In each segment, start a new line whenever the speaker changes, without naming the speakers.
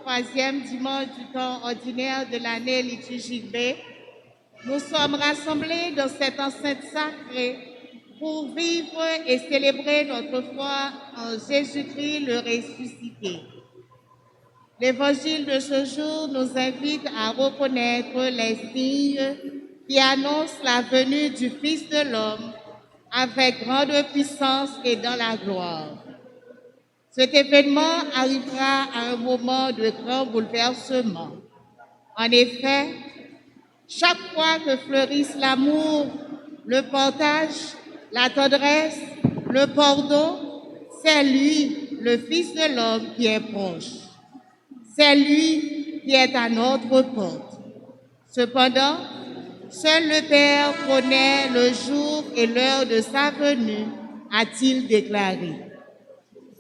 troisième dimanche du temps ordinaire de l'année liturgique B, nous sommes rassemblés dans cette enceinte sacrée pour vivre et célébrer notre foi en Jésus-Christ le ressuscité. L'évangile de ce jour nous invite à reconnaître les signes qui annoncent la venue du Fils de l'homme avec grande puissance et dans la gloire. Cet événement arrivera à un moment de grand bouleversement. En effet, chaque fois que fleurissent l'amour, le partage, la tendresse, le pardon, c'est lui, le Fils de l'homme, qui est proche. C'est lui qui est à notre porte. Cependant, seul le Père connaît le jour et l'heure de sa venue, a-t-il déclaré.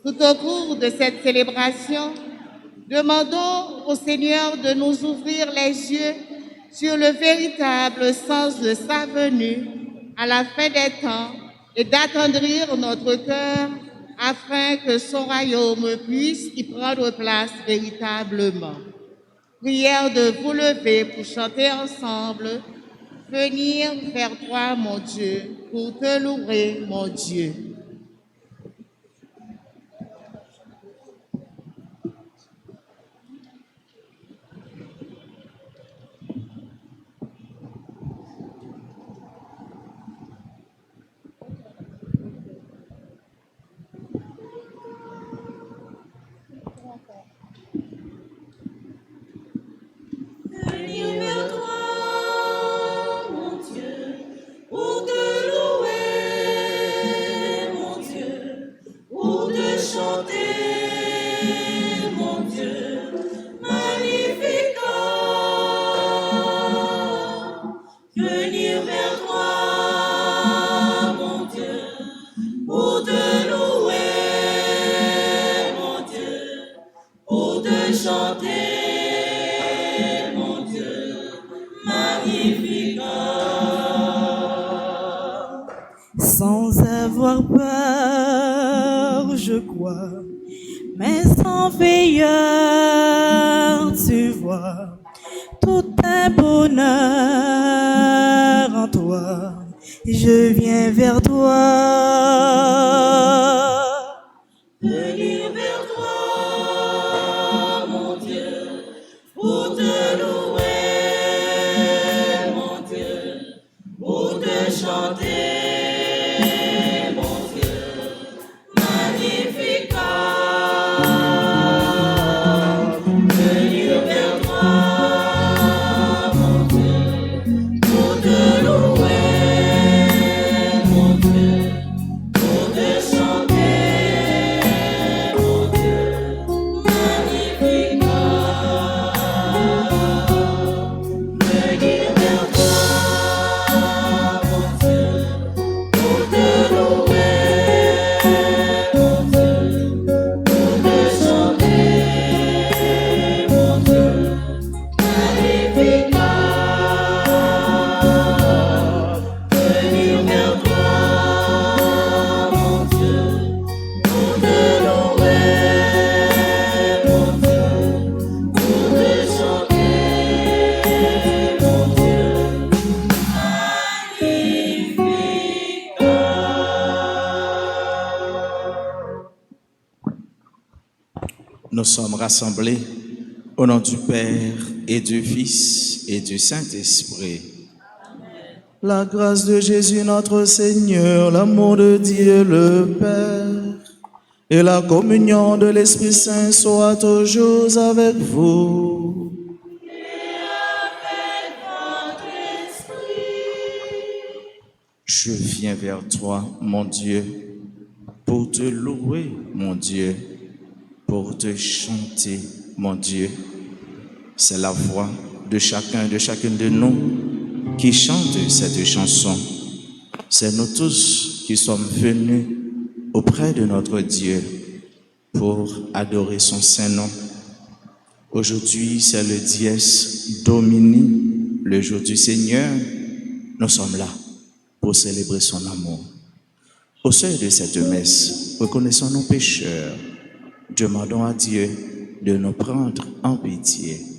Tout au cours de cette célébration, demandons au Seigneur de nous ouvrir les yeux sur le véritable sens de sa venue à la fin des temps et d'attendrir notre cœur afin que son royaume puisse y prendre place véritablement. Prière de vous lever pour chanter ensemble « Venir vers toi, mon Dieu, pour te louer, mon Dieu ».
Venir vers toi, mon Dieu, pour te louer, mon Dieu, pour te chanter, mon Dieu, magnificat. Venir vers toi, mon Dieu, pour te louer, mon Dieu, pour te chanter.
Sans avoir peur, je crois, mais sans frayeur, tu vois, tout est bonheur en toi. Je viens vers toi.
Venir vers toi, mon Dieu, pour te louer, mon Dieu, pour te chanter.
Nous sommes rassemblés au nom du Père et du Fils et du Saint-Esprit. La grâce de Jésus notre Seigneur, l'amour de Dieu le Père et la communion de l'Esprit Saint soient toujours avec vous. Je viens vers toi, mon Dieu, pour te louer, mon Dieu, pour te chanter, mon Dieu. C'est la voix de chacun, de chacune de nous qui chante cette chanson. C'est nous tous qui sommes venus auprès de notre Dieu pour adorer son saint nom. Aujourd'hui, c'est le Dies Domini, le jour du Seigneur. Nous sommes là pour célébrer son amour. Au seuil de cette messe, reconnaissons nos pécheurs. Demandons à Dieu de nous prendre en pitié.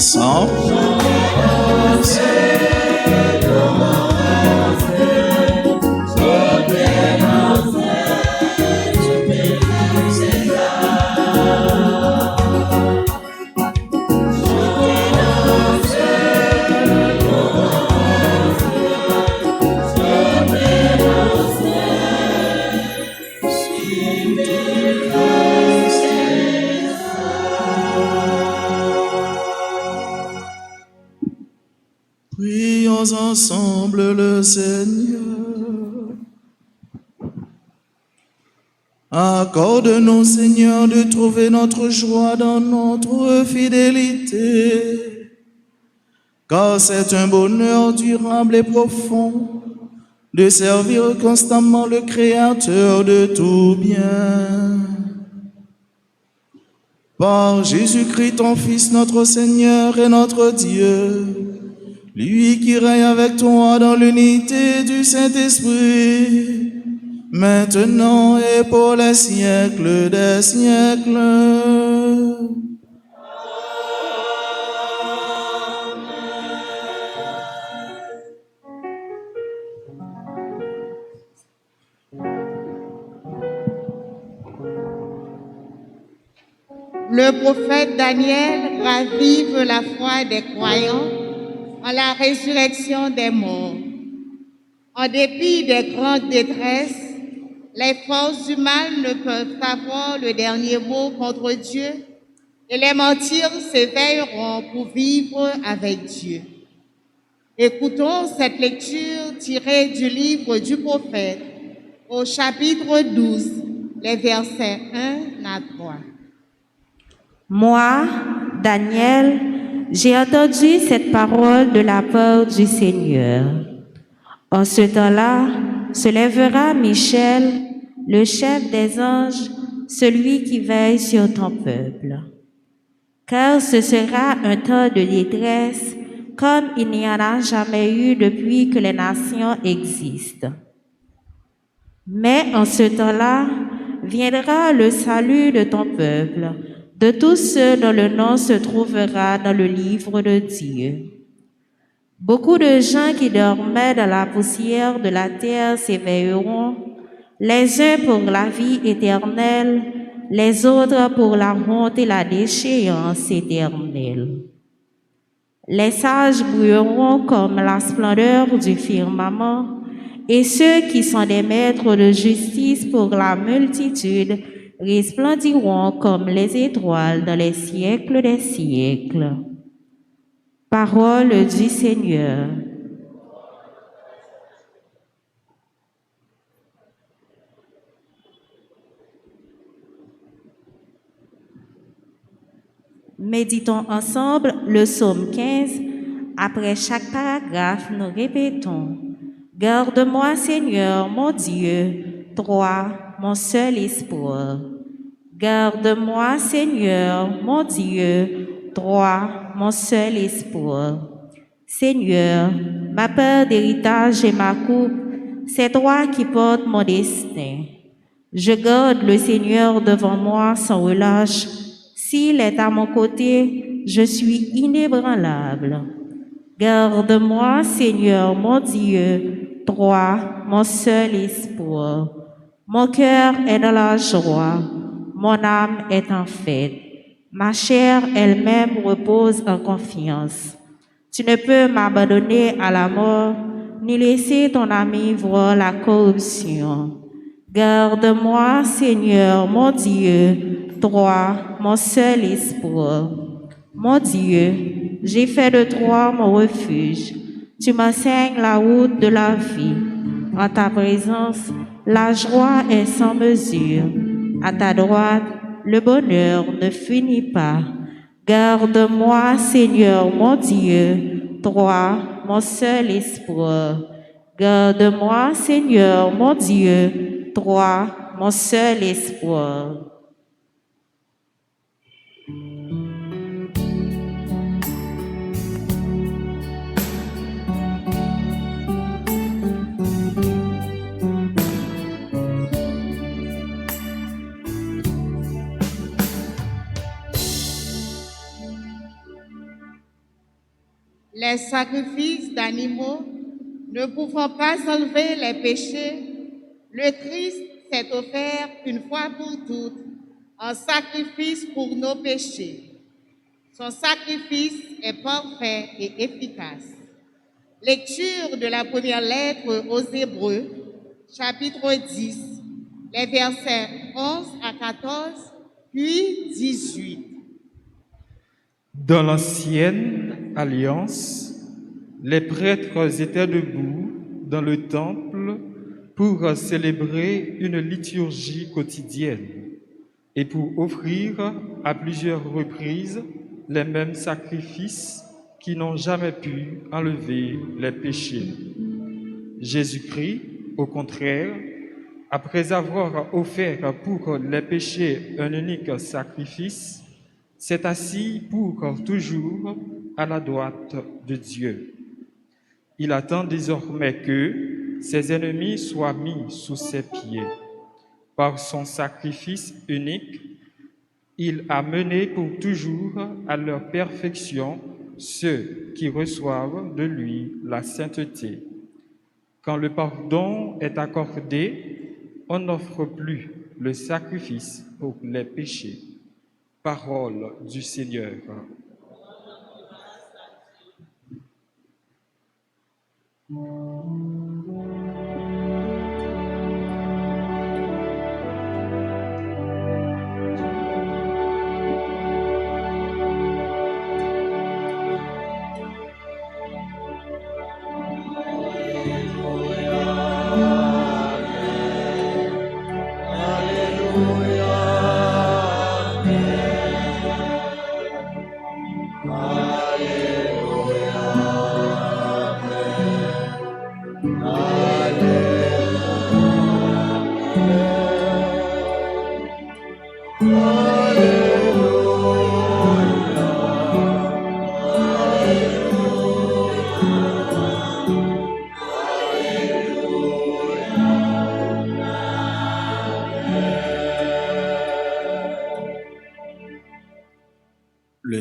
ensemble. Prions ensemble le Seigneur. Accorde-nous, Seigneur, de trouver notre joie dans notre fidélité, car c'est un bonheur durable et profond de servir constamment le Créateur de tout bien. Par Jésus-Christ, ton Fils, notre Seigneur et notre Dieu, lui qui règne avec toi dans l'unité du Saint-Esprit, maintenant et pour les siècles des siècles.
Le prophète Daniel ravive la foi des croyants en la résurrection des morts. En dépit des grandes détresses, les forces du mal ne peuvent avoir le dernier mot contre Dieu et les martyrs s'éveilleront pour vivre avec Dieu. Écoutons cette lecture tirée du livre du prophète au chapitre 12, les versets 1 à 3.
Moi, Daniel, j'ai entendu cette parole de la part du Seigneur. En ce temps-là, se lèvera Michel, le chef des anges, celui qui veille sur ton peuple. Car ce sera un temps de détresse comme il n'y en a jamais eu depuis que les nations existent. Mais en ce temps-là, viendra le salut de ton peuple, de tous ceux dont le nom se trouvera dans le livre de Dieu. Beaucoup de gens qui dormaient dans la poussière de la terre s'éveilleront, les uns pour la vie éternelle, les autres pour la honte et la déchéance éternelle. Les sages brilleront comme la splendeur du firmament, et ceux qui sont des maîtres de justice pour la multitude resplendiront comme les étoiles dans les siècles des siècles. Parole du Seigneur. Méditons ensemble le psaume 15. Après chaque paragraphe, nous répétons: Garde-moi, Seigneur, mon Dieu, toi, mon seul espoir. Garde-moi, Seigneur, mon Dieu, toi, mon seul espoir. Seigneur, ma part d'héritage et ma coupe, c'est toi qui portes mon destin. Je garde le Seigneur devant moi sans relâche. S'il est à mon côté, je suis inébranlable. Garde-moi, Seigneur, mon Dieu, toi, mon seul espoir. Mon cœur est dans la joie, mon âme est en fête. Ma chair elle-même repose en confiance. Tu ne peux m'abandonner à la mort, ni laisser ton ami voir la corruption. Garde-moi, Seigneur, mon Dieu, toi, mon seul espoir. Mon Dieu, j'ai fait de toi mon refuge. Tu m'enseignes la route de la vie. En ta présence, la joie est sans mesure. À ta droite, le bonheur ne finit pas. Garde-moi, Seigneur, mon Dieu, toi, mon seul espoir. Garde-moi, Seigneur, mon Dieu, toi, mon seul espoir.
les sacrifices d'animaux ne pouvant pas enlever les péchés, le Christ s'est offert une fois pour toutes en sacrifice pour nos péchés. Son sacrifice est parfait et efficace. Lecture de la première lettre aux Hébreux, chapitre 10, les versets 11 à 14, puis 18.
Dans l'ancienne alliance, les prêtres étaient debout dans le temple pour célébrer une liturgie quotidienne et pour offrir à plusieurs reprises les mêmes sacrifices qui n'ont jamais pu enlever les péchés. Jésus-Christ, au contraire, après avoir offert pour les péchés un unique sacrifice, s'est assis pour toujours à la droite de Dieu. Il attend désormais que ses ennemis soient mis sous ses pieds. Par son sacrifice unique, il a mené pour toujours à leur perfection ceux qui reçoivent de lui la sainteté. Quand le pardon est accordé, on n'offre plus le sacrifice pour les péchés. Parole du Seigneur.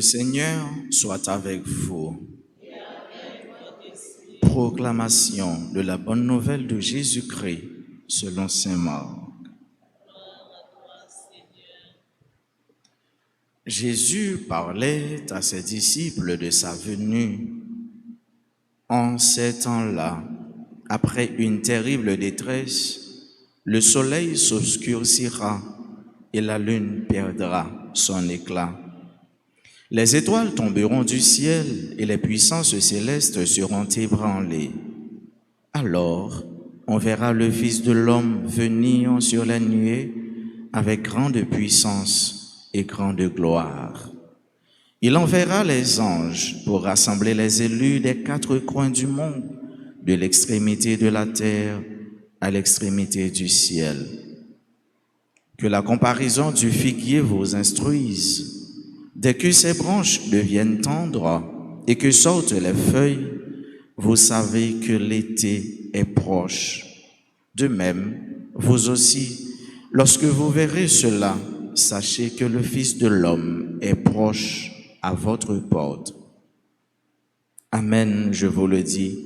Le Seigneur soit avec vous. Proclamation de la bonne nouvelle de Jésus-Christ selon saint Marc. Jésus parlait à ses disciples de sa venue. En ces temps-là, après une terrible détresse, le soleil s'obscurcira et la lune perdra son éclat. Les étoiles tomberont du ciel et les puissances célestes seront ébranlées. Alors, on verra le Fils de l'homme venir sur les nuées avec grande puissance et grande gloire. Il enverra les anges pour rassembler les élus des quatre coins du monde, de l'extrémité de la terre à l'extrémité du ciel. Que la comparaison du figuier vous instruise. Dès que ses branches deviennent tendres et que sortent les feuilles, vous savez que l'été est proche. De même, vous aussi, lorsque vous verrez cela, sachez que le Fils de l'homme est proche à votre porte. Amen, je vous le dis,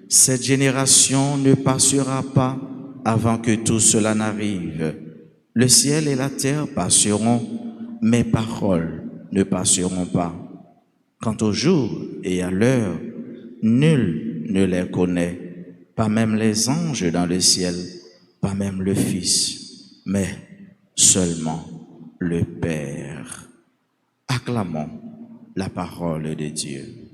cette génération ne passera pas avant que tout cela n'arrive. Le ciel et la terre passeront, mes paroles ne passeront pas. Quant au jour et à l'heure, nul ne les connaît, pas même les anges dans le ciel, pas même le Fils, mais seulement le Père. Acclamons la parole de Dieu.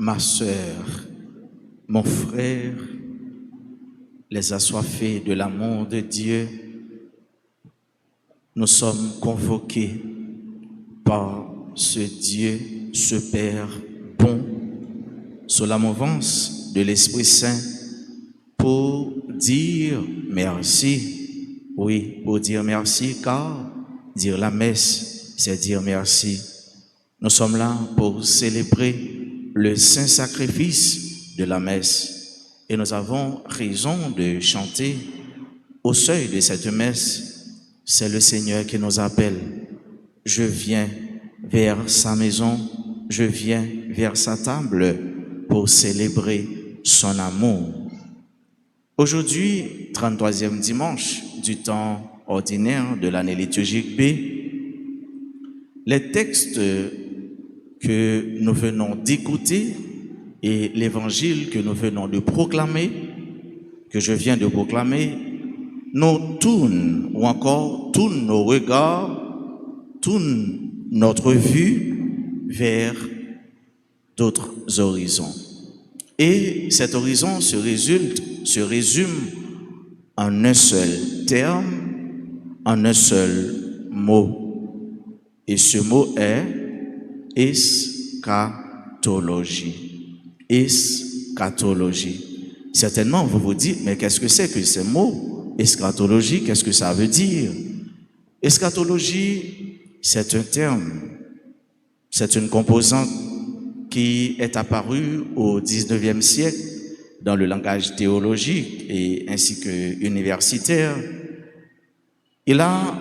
ma sœur, mon frère, les assoiffés de l'amour de Dieu, nous sommes convoqués par ce Dieu, ce Père bon, sous la mouvance de l'Esprit Saint, pour dire merci. Oui, pour dire merci, car dire la messe, c'est dire merci. Nous sommes là pour célébrer le saint sacrifice de la messe. Et nous avons raison de chanter au seuil de cette messe. C'est le Seigneur qui nous appelle. Je viens vers sa maison, je viens vers sa table pour célébrer son amour. Aujourd'hui, 33e dimanche du temps ordinaire de l'année liturgique B, les textes que nous venons d'écouter et l'évangile que nous venons de proclamer, que je viens de proclamer, nous tournent ou encore tournent nos regards, tournent notre vue vers d'autres horizons. Et cet horizon se résume en un seul terme, en un seul mot. Et ce mot est eschatologie. Eschatologie. Certainement, vous vous dites, mais qu'est-ce que c'est que ce mot? Eschatologie, qu'est-ce que ça veut dire? Eschatologie, c'est un terme, c'est une composante qui est apparue au 19e siècle dans le langage théologique et ainsi que universitaire. Il a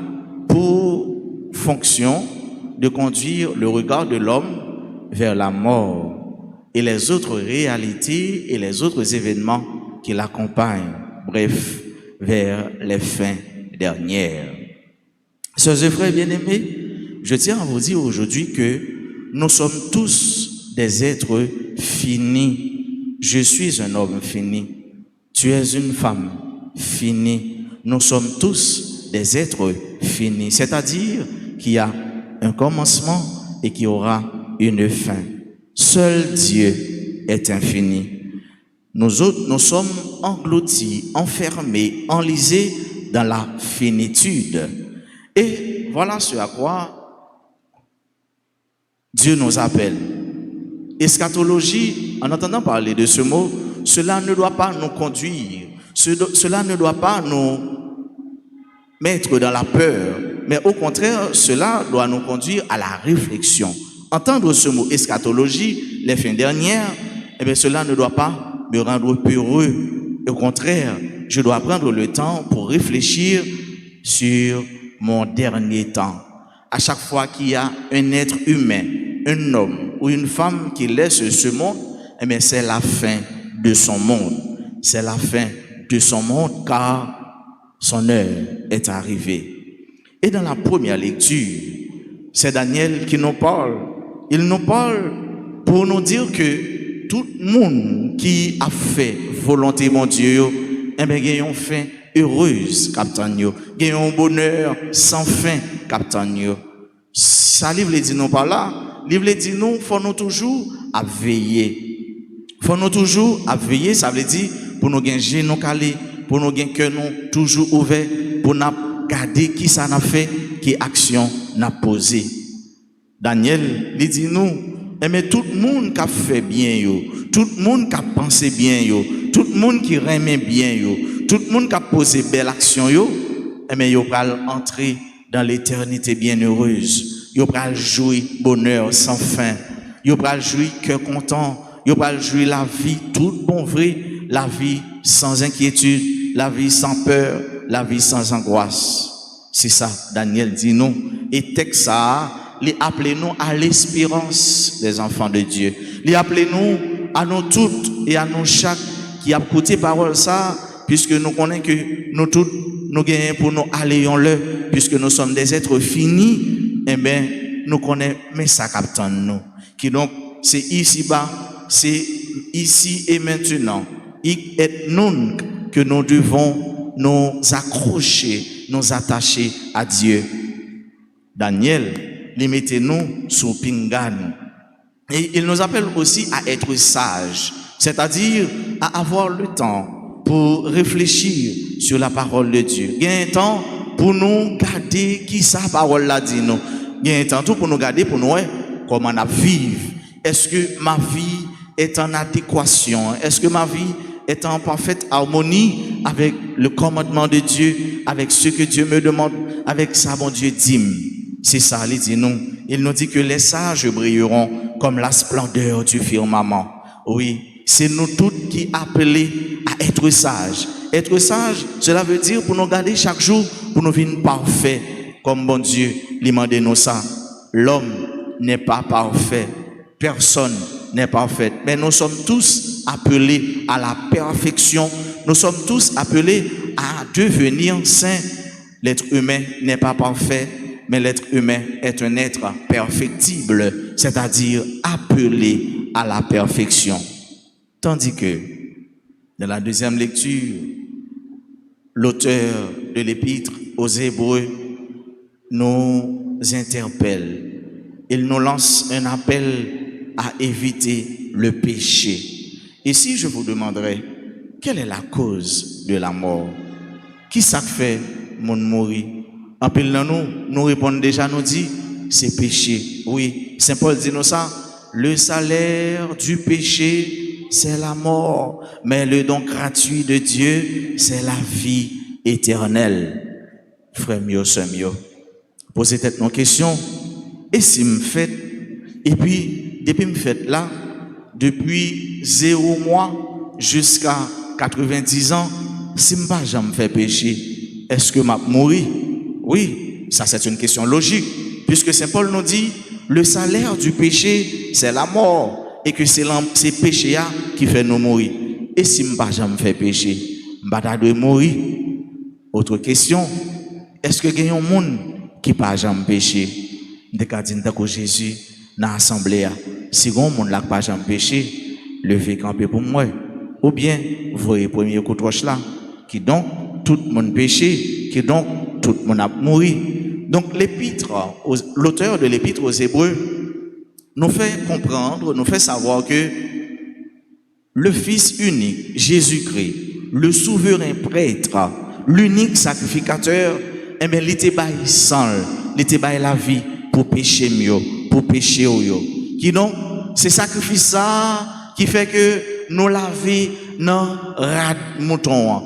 pour fonction de conduire le regard de l'homme vers la mort et les autres réalités et les autres événements qui l'accompagnent, bref, vers les fins dernières. Sœurs et frères bien-aimés, je tiens à vous dire aujourd'hui que nous sommes tous des êtres finis. Je suis un homme fini. Tu es une femme finie. Nous sommes tous des êtres finis. C'est-à-dire qu'il y a un commencement et qu'il y aura une fin. Seul Dieu est infini. Nous autres, nous sommes engloutis, enfermés, enlisés dans la finitude. Et voilà ce à quoi Dieu nous appelle. Eschatologie, en entendant parler de ce mot, cela ne doit pas nous conduire, cela ne doit pas nous mettre dans la peur, mais au contraire, cela doit nous conduire à la réflexion. Entendre ce mot eschatologie, les fins dernières, eh bien, cela ne doit pas me rendre peureux. Au contraire, je dois prendre le temps pour réfléchir sur mon dernier temps. À chaque fois qu'il y a un être humain, un homme ou une femme qui laisse ce monde, eh bien, c'est la fin de son monde. C'est la fin de son monde car son heure est arrivée. Et dans la première lecture, c'est Daniel qui nous parle. Il nous parle pour nous dire que tout le monde qui a fait volonté mon Dieu, eh bien, il y a une fin heureuse, captain yo. Il y a un bonheur sans fin, captain yo. Ça livre dit nous par là. Livre dit nous, faut nous toujours à veiller. Faut nous toujours à veiller, ça veut dire pour nous gagner nous calé, pour nous gagner que nous toujours ouvert, pour nous garder qui ça n'a fait, qui action n'a posé. Daniel, il dit nous, mais tout le monde qui a fait bien yo, tout le monde qui a pensé bien yo, tout le monde qui remet bien yo, tout le monde qui a posé belle action yo, mais yo va entrer dans l'éternité bienheureuse. Yo va jouir bonheur sans fin. Yo va jouir cœur content. Yo va jouir la vie toute bon vrai, la vie sans inquiétude, la vie sans peur, la vie sans angoisse. C'est ça, Daniel dit nous. Et texte ça, les appelez nous à l'espérance des enfants de Dieu. Les appelez nous à nous toutes et à nous chaque qui a écouté parole ça, puisque nous connaissons que nous toutes nous gagnons pour nous aller en l'heure, puisque nous sommes des êtres finis, eh bien, nous connaissons, mais ça capte nous. Qui donc, c'est ici-bas, c'est ici et maintenant. Il est nous que nous devons nous accrocher, nous attacher à Dieu. Daniel, les mettez-nous sous pingan. Et il nous appelle aussi à être sages, c'est-à-dire à avoir le temps pour réfléchir sur la parole de Dieu. Il y a un temps pour nous garder qui sa parole l'a dit nous. Il y a un temps tout pour nous garder, pour nous comment on a vivre. Est-ce que ma vie est en adéquation? Est-ce que ma vie est en parfaite harmonie avec le commandement de Dieu, avec ce que Dieu me demande, avec ça, mon Dieu dit. C'est ça, il dit nous. Il nous dit que les sages brilleront comme la splendeur du firmament. Oui, c'est nous toutes qui appelés à être sages. Être sage, cela veut dire pour nous garder chaque jour, pour nous vivre parfaits, comme bon Dieu lui demande nous ça. L'homme n'est pas parfait. Personne n'est parfait. Mais nous sommes tous appelés à la perfection. Nous sommes tous appelés à devenir saints. L'être humain n'est pas parfait, mais l'être humain est un être perfectible, c'est-à-dire appelé à la perfection. Tandis que, dans la deuxième lecture, l'auteur de l'épître aux Hébreux nous interpelle. Il nous lance un appel à éviter le péché. Et si je vous demanderais, quelle est la cause de la mort? Qui ça fait mon mourir? En pile nous répondons déjà, nous dit, c'est péché. Oui, Saint Paul dit nous ça, le salaire du péché, c'est la mort, mais le don gratuit de Dieu, c'est la vie éternelle. Frère mio, sœur mio, posez peut-être nos questions. Et si me faites, et puis, depuis me faites là, depuis 0 mois jusqu'à 90 ans, si me pas jamais fait péché, est-ce que m'a mouru? Oui, ça c'est une question logique, puisque Saint Paul nous dit, le salaire du péché, c'est la mort, et que c'est péché qui fait nous mourir. Et si me pas jamais fait péché, m'pas de mourir? Autre question, est-ce que il y a un monde qui pas jamais péché? De que Jésus dans l'assemblée, si on monde là pas jamais péché, levez camper pour moi. Ou bien, vous voyez premier coup de roche là, qui donc tout le monde péché, qui donc tout le monde a mouru. Donc l'épître, l'auteur de l'épître aux Hébreux nous fait comprendre, nous fait savoir que le Fils unique, Jésus-Christ, le souverain prêtre, l'unique sacrificateur, eh bien, il était bail sang, il était bail la vie pour pécher mieux, pour pécher mieux. Qui donc, c'est sacrifice ça qui fait que nous laver dans rad mouton,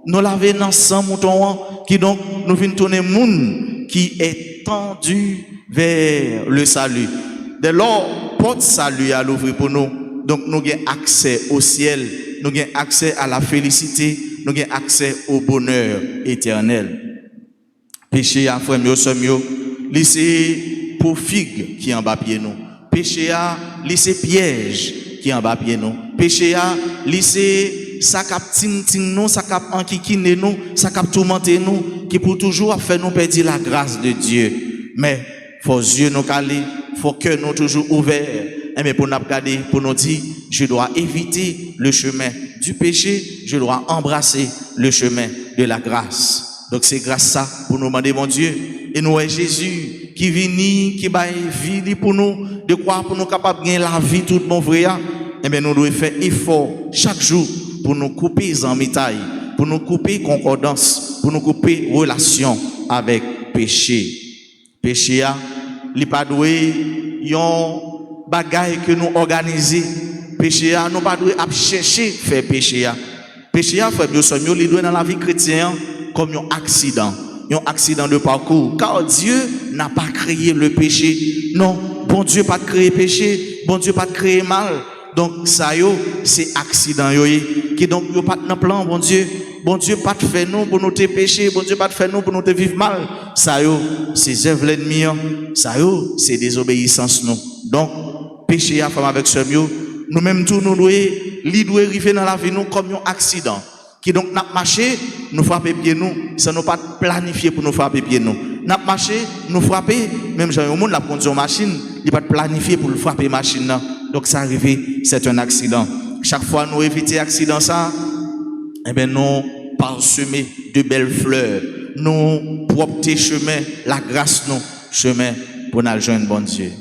nous laver dans sang mouton, qui donc nous venons tourner monde qui est tendu vers le salut. Dès lors, porte salut à l'ouvrir pour nous. Donc nous avons accès au ciel, nous avons accès à la félicité, nous avons accès au bonheur éternel. Péché à frère mieux, sœur mieux, lycée pour figue qui en bas pied nous. Péché à lycée piège qui en bas pied nous. Péché à lycée ça cap ting nous, ça cap enquiquiner nous, ça cap tourmenter nous, qui pour toujours faire nous perdre la grâce de Dieu. Mais faut yeux nous caler, faut que nous toujours ouverts. Mais pour nous regarder, pour nous dire, je dois éviter le chemin du péché, je dois embrasser le chemin de la grâce. Donc c'est grâce ça pour nous demander mon Dieu. Et nous est Jésus qui vient, qui baille vie pour nous, de quoi pour nous capables de gagner la vie tout mon frère. Et bien nous devons faire effort chaque jour pour nous couper en métaille, pour nous couper concordance, pour nous couper relation avec péché. Péché a, li pas doué yon bagay que nous organiser. Péché a, nous pas doué à chercher faire péché a. Péché a frère nous li doué dans la vie chrétienne comme un accident de parcours, car Dieu n'a pas créé le péché. Non, bon Dieu pas créé péché, bon Dieu pas créé mal. Donc ça yo c'est accident yo qui donc yo pas dans plan bon Dieu pas te fait nous pour nous te pécher, bon Dieu pas te fait nous pour nous te vivre mal. Ça yo c'est œuvre l'ennemi, ça yo c'est désobéissance nous. Donc péché à femme avec ce mieux, nous même tout nous doit arriver dans la vie nous comme un accident. Qui donc n'a marché, nous frapper pied nous, ça nous pas planifié pour nous frapper pied nous. N'a marché, nous frapper, même j'ai un monde la conduire machine, il pas planifié pour le frapper machine là. Donc ça arrive, c'est un accident. Chaque fois nous éviter accident ça, eh bien nous parsemer de belles fleurs, nous propter chemin, la grâce nous chemin pour nous joindre bon Dieu.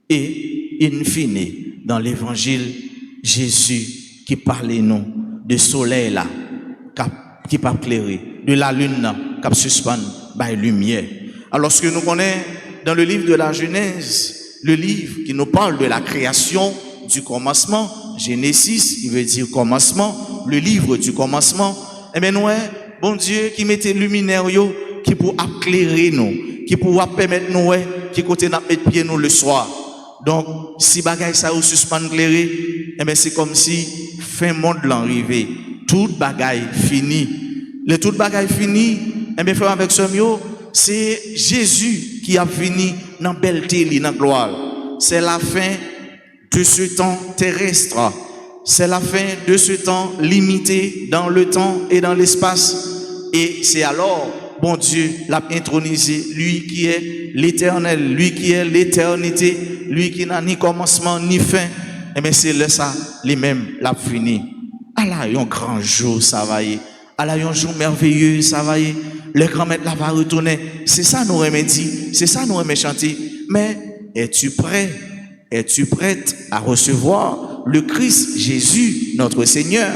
Et in fine, dans l'évangile, Jésus qui parlait nous de soleil là, qui pas éclairer, de la lune là, qui suspend par lumière. Alors ce que nous connaissons dans le livre de la Genèse, le livre qui nous parle de la création, du commencement, Genesis, il veut dire commencement, le livre du commencement, eh bien nous, bon Dieu qui mettait luminaire yo, qui pour éclairer nous, qui pour permettre nous, qui côté n'a mettre pied nous le soir. Donc, si bagay ça ou suspend éclairé, eh bien c'est comme si fin monde l'arrivée, tout bagay fini. Le tout bagay fini, eh bien frère avec ce mieux, c'est Jésus qui a fini dans belleté, dans gloire. C'est la fin de ce temps terrestre. C'est la fin de ce temps limité dans le temps et dans l'espace. Et c'est alors, bon Dieu l'a intronisé, lui qui est l'éternel, lui qui est l'éternité, lui qui n'a ni commencement ni fin. Et bien c'est là ça, lui-même l'a fini. Allah, un grand jour, ça va y. Allah, un jour merveilleux, ça va y. Le grand maître là va retourner. C'est ça nous remédie, c'est ça nous remet chanter. Mais es-tu prêt? Es-tu prête à recevoir le Christ Jésus, notre Seigneur?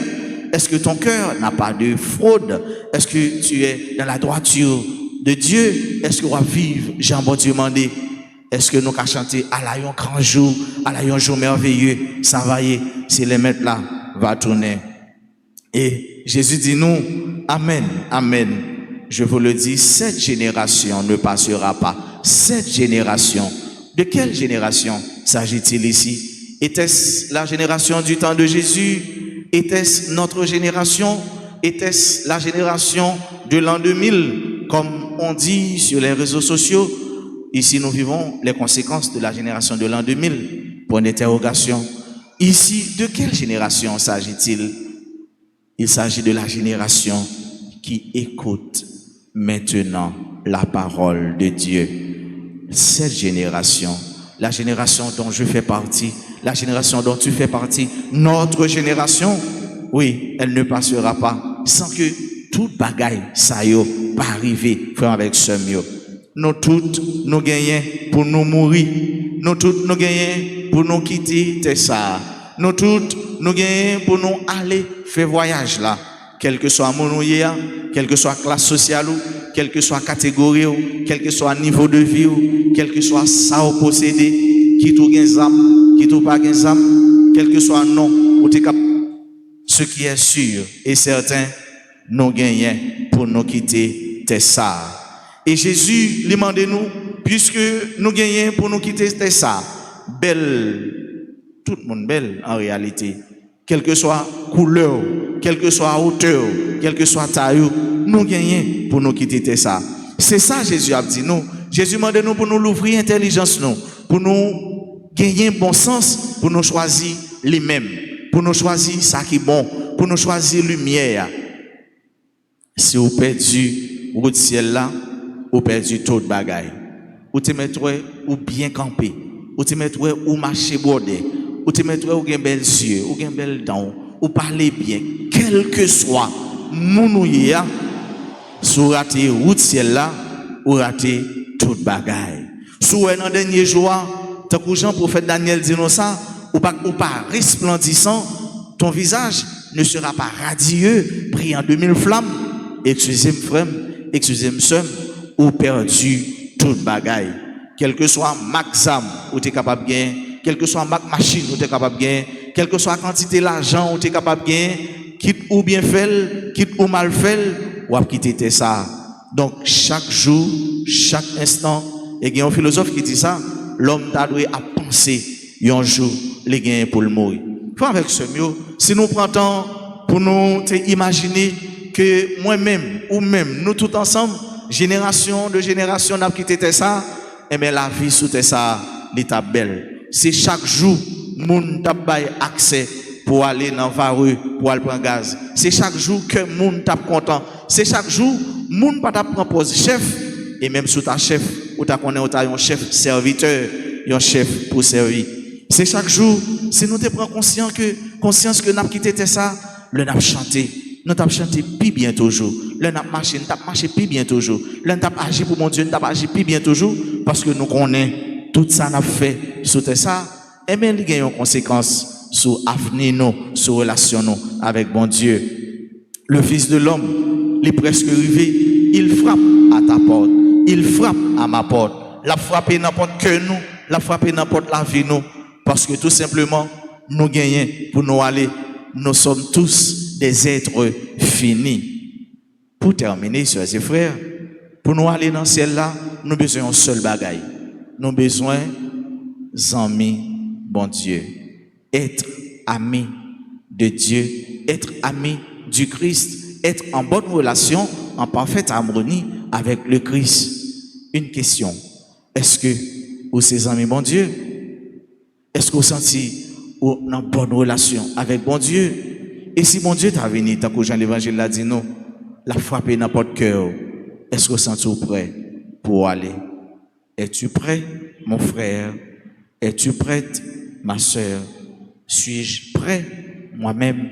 Est-ce que ton cœur n'a pas de fraude? Est-ce que tu es dans la droiture de Dieu? Est-ce que tu vas vivre, Jean bon Dieu mandé? Est-ce que nous allons chanter à la grand jour, à la un jour merveilleux? Ça va y, c'est les maîtres là, va tourner. Et Jésus dit nous, Amen, Amen. Je vous le dis, cette génération ne passera pas. Cette génération. De quelle génération s'agit-il ici? Était-ce la génération du temps de Jésus? Était-ce notre génération? Était-ce la génération de l'an 2000? Comme on dit sur les réseaux sociaux, ici nous vivons les conséquences de la génération de l'an 2000. Point d'interrogation. Ici, de quelle génération s'agit-il? Il s'agit de la génération qui écoute maintenant la parole de Dieu. Cette génération, la génération dont je fais partie, la génération dont tu fais partie, notre génération, oui, elle ne passera pas sans que toute bagaille, ça y est, pas arriver, frère avec ce mieux. Nous toutes, nous gagnons pour nous mourir. Nous toutes, nous gagnons pour nous quitter Tessa. Nous toutes, nous gagnons pour nous aller faire voyage là. Quel que soit mon nouye, quelle que soit classe sociale, quelle que soit catégorie, quel que soit niveau de vie, quel que soit ça ou possédé, qui tout gagne zam, qui tout pas gagne zam, quel que soit non, ou t'es capable. Ce qui est sûr et certain, nous gagnons pour nous quitter Tessa. Et Jésus demande nous, puisque nous gagnons pour nous quitter Tessa, belle, tout le monde belle en réalité, quelle que soit couleur, quelle que soit hauteur, quelle que soit taille, nous gagnons pour nous quitter ça. C'est ça Jésus a dit nous. Jésus demande nous pour nous l'ouvrir intelligence nous, pour nous gagner bon sens, pour nous choisir les mêmes, pour nous choisir ça qui est bon, pour nous choisir lumière. Si vous perdu route ciel là, vous perdu tout de bagaille. Ou te mettre ou bien camper, ou te mettre ou marcher bordé, ou te mettre ou gen bel yeux, ou gen bel dents, ou parler bien, quel que soit mounouye, sou raté route ciel là, ou raté tout bagaille. Sou un dernier jour, tant que Jean prophète Daniel dit nous ça, ou pas resplendissant, ton visage ne sera pas radieux, brillant de 1000 flammes. Excusez-moi frère, excusez-moi soeur, ou perdu toute bagaille. Quel que soit maxam ou tu es capable de gagner, quel que soit machine ou tu es capable de gagner, quelle que soit la quantité d'argent ou tu es capable de gagner, quitte ou bien fait, quitte ou mal fait, ou à quitter ça. Donc chaque jour, chaque instant, et il y a un philosophe qui dit ça, l'homme t'a doué à penser un jour les gains pour le mourir. Faut avec ce mieux, si nous prenons temps pour nous imaginer que moi-même ou même nous tous ensemble, génération de génération n'a quitté ça, et bien la vie sous ça, l'état belle. C'est chaque jour, moun tap bay accès pour aller dans vareux, pour aller prendre gaz. C'est chaque jour que moun tap content. C'est chaque jour, moun pas tap propose chef, et même sous ta chef, ou ta connaît ou ta un chef serviteur, un chef pour servir. C'est chaque jour, si nous te prenons conscience que n'a quitté ça, le n'a chanté. Nous t'avons chanté plus bien toujours. Nous t'avons marché plus bien toujours. Nous t'avons agi pour mon Dieu, nous t'avons agi plus bien toujours. Parce que nous connaissons tout ça n'a fait sur ça. eh bien, il y a une conséquence sur l'avenir, nous, sur relation nous avec bon Dieu. Le Fils de l'homme, il est presque arrivé, il frappe à ta porte, il frappe à ma porte. La frapper n'importe que nous, la frapper n'importe la vie nous, parce que tout simplement, nous gagnons pour nous aller. Nous sommes tous des êtres finis. Pour terminer, soeurs et frères, pour nous aller dans le ciel là, nous avons besoin d'un seul bagaille. Nous avons besoin d'amis, bon Dieu. Être amis de Dieu, être amis du Christ, être en bonne relation, en parfaite harmonie avec le Christ. Une question. Est-ce que vous êtes amis, bon Dieu? Est-ce que vous sentez en bonne relation avec bon Dieu? Et si bon Dieu t'a venu, tant que Jean l'Évangile l'a dit, non, la frapper dans votre cœur, est-ce que vous sentez prêt pour aller? Es-tu prêt, mon frère? Es-tu prête, ma soeur? Suis-je prêt? Moi-même,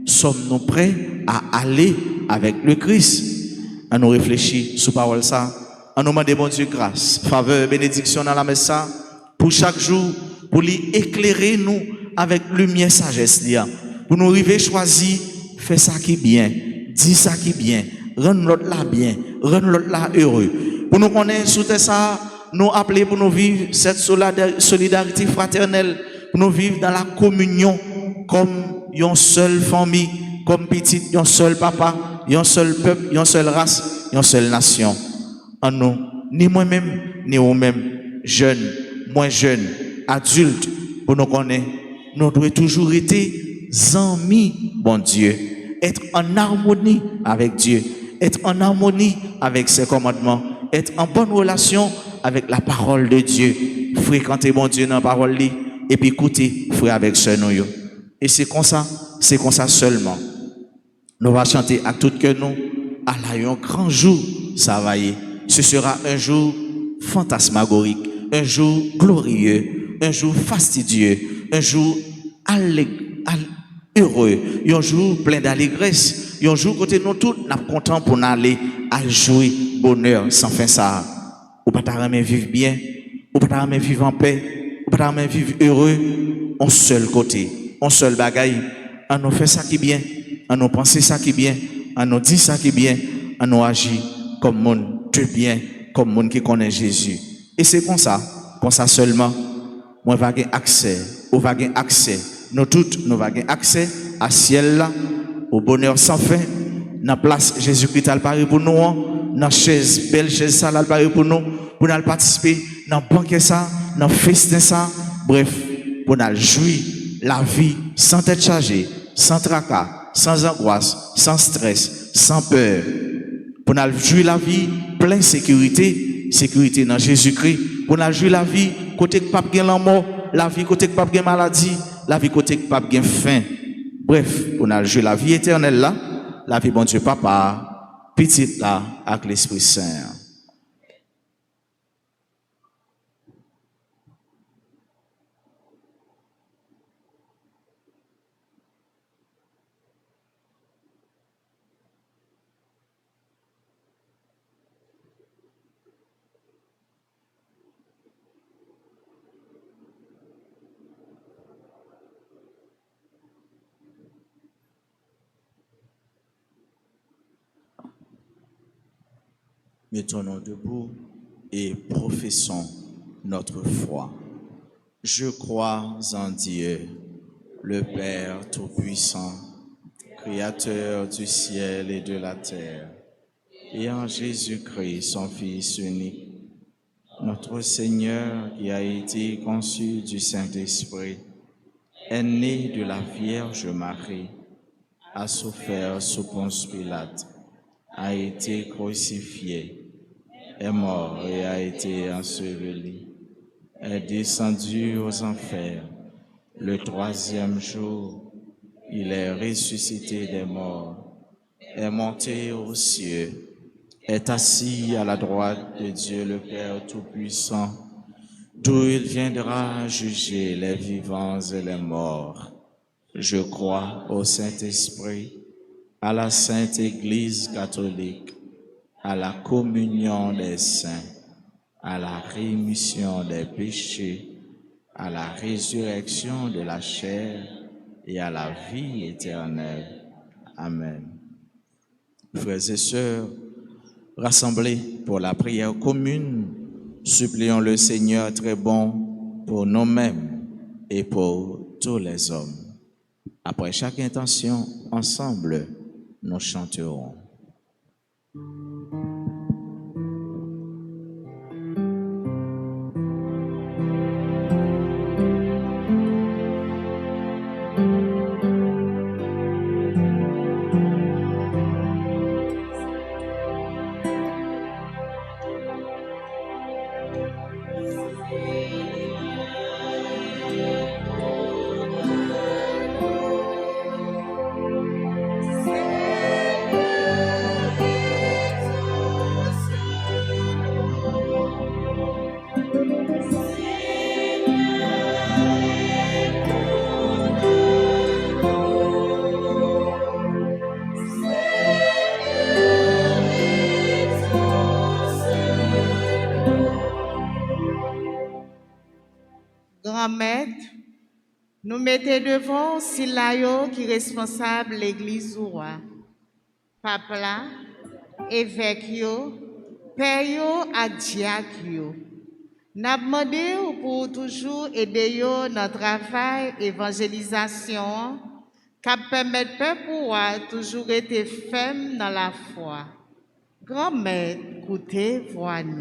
sommes-nous prêts à aller avec le Christ? À nous réfléchir sur parole ça. À nous demander, bon Dieu, grâce, faveur, bénédiction dans la messe ça, pour chaque jour, pour lui éclairer nous avec lumière, sagesse, pour nous arriver choisir, faire ça qui est bien, dire ça qui est bien, rendre l'autre là bien, rendre l'autre là heureux. Pour nous connaître sous ça, nous appeler pour nous vivre cette solidarité fraternelle, pour nous vivre dans la communion comme une seule famille, comme petite, un seul papa, un seul peuple, une seule race, une seule nation. En nous, ni moi-même, ni vous-même, jeunes, moins jeunes, adultes, pour nous connaître, nous devons toujours être amis, bon Dieu, être en harmonie avec Dieu, être en harmonie avec ses commandements, être en bonne relation avec la parole de Dieu, fréquenter mon Dieu dans la parole, et puis écouter, frère avec ce nous. Et c'est comme ça seulement. Nous allons chanter à tout cœur nous, à un grand jour, ça va y. Ce sera un jour fantasmagorique, un jour glorieux, un jour fastidieux, un jour heureux, un jour plein d'allégresse, un jour côté nous tous, nous sommes contents pour aller à jouer bonheur sans fin ça. Ou pas t'arrêter vivre bien, ou pas t'arrêter vivre en paix, ou pas t'arrêter vivre heureux, en seul côté, en seul bagaille, à nous faire ça qui est bien, à nous penser ça qui est bien, à nous dire ça qui est bien, à nous agir comme monde de bien, comme monde qui connaît Jésus. Et c'est comme ça seulement, moi va avoir accès, ou va avoir accès, nous tous, nous va avoir accès à ciel là, au bonheur sans fin, dans la place Jésus-Christ a parlé pour nous, dans la chaise, belle chaise ça a parlé pour nous participer dans le banquet ça, dans le festin ça, bref, pour nous jouir la vie sans tête chargée, sans tracas, sans angoisse, sans stress, sans peur, pour nous jouir la vie pleine sécurité dans Jésus-Christ, pour nous jouir la vie côté que pas gain la mort, la vie côté que pas gain maladie, la vie côté que pas gain faim. Bref, pour nous jouir la vie éternelle là, la vie bon Dieu papa, petite là avec l'Esprit Saint. Mettons-nous debout et professons notre foi. Je crois en Dieu, le Père Tout-Puissant, Créateur du ciel et de la terre, et en Jésus-Christ, son Fils unique, notre Seigneur qui a été conçu du Saint-Esprit, est né de la Vierge Marie, a souffert sous Ponce Pilate, a été crucifié, est mort et a été enseveli, est descendu aux enfers. Le troisième jour, il est ressuscité des morts, est monté aux cieux, est assis à la droite de Dieu le Père Tout-Puissant, d'où il viendra juger les vivants et les morts. Je crois au Saint-Esprit, à la Sainte Église catholique, à la communion des saints, à la rémission des péchés, à la résurrection de la chair et à la vie éternelle. Amen. Frères et sœurs, rassemblés pour la prière commune, supplions le Seigneur très bon pour nous-mêmes et pour tous les hommes. Après chaque intention, ensemble, nous chanterons.
Grand Maître, nous mettons devant Silayo qui est responsable de l'église ou roi. Pape là, évêque yo, père yo et diacre yo. N'a demandé pour toujours aider yo dans le travail évangélisation qui permet peuple pour toujours être ferme dans la foi. Grand Maître, écoutez, voix nous.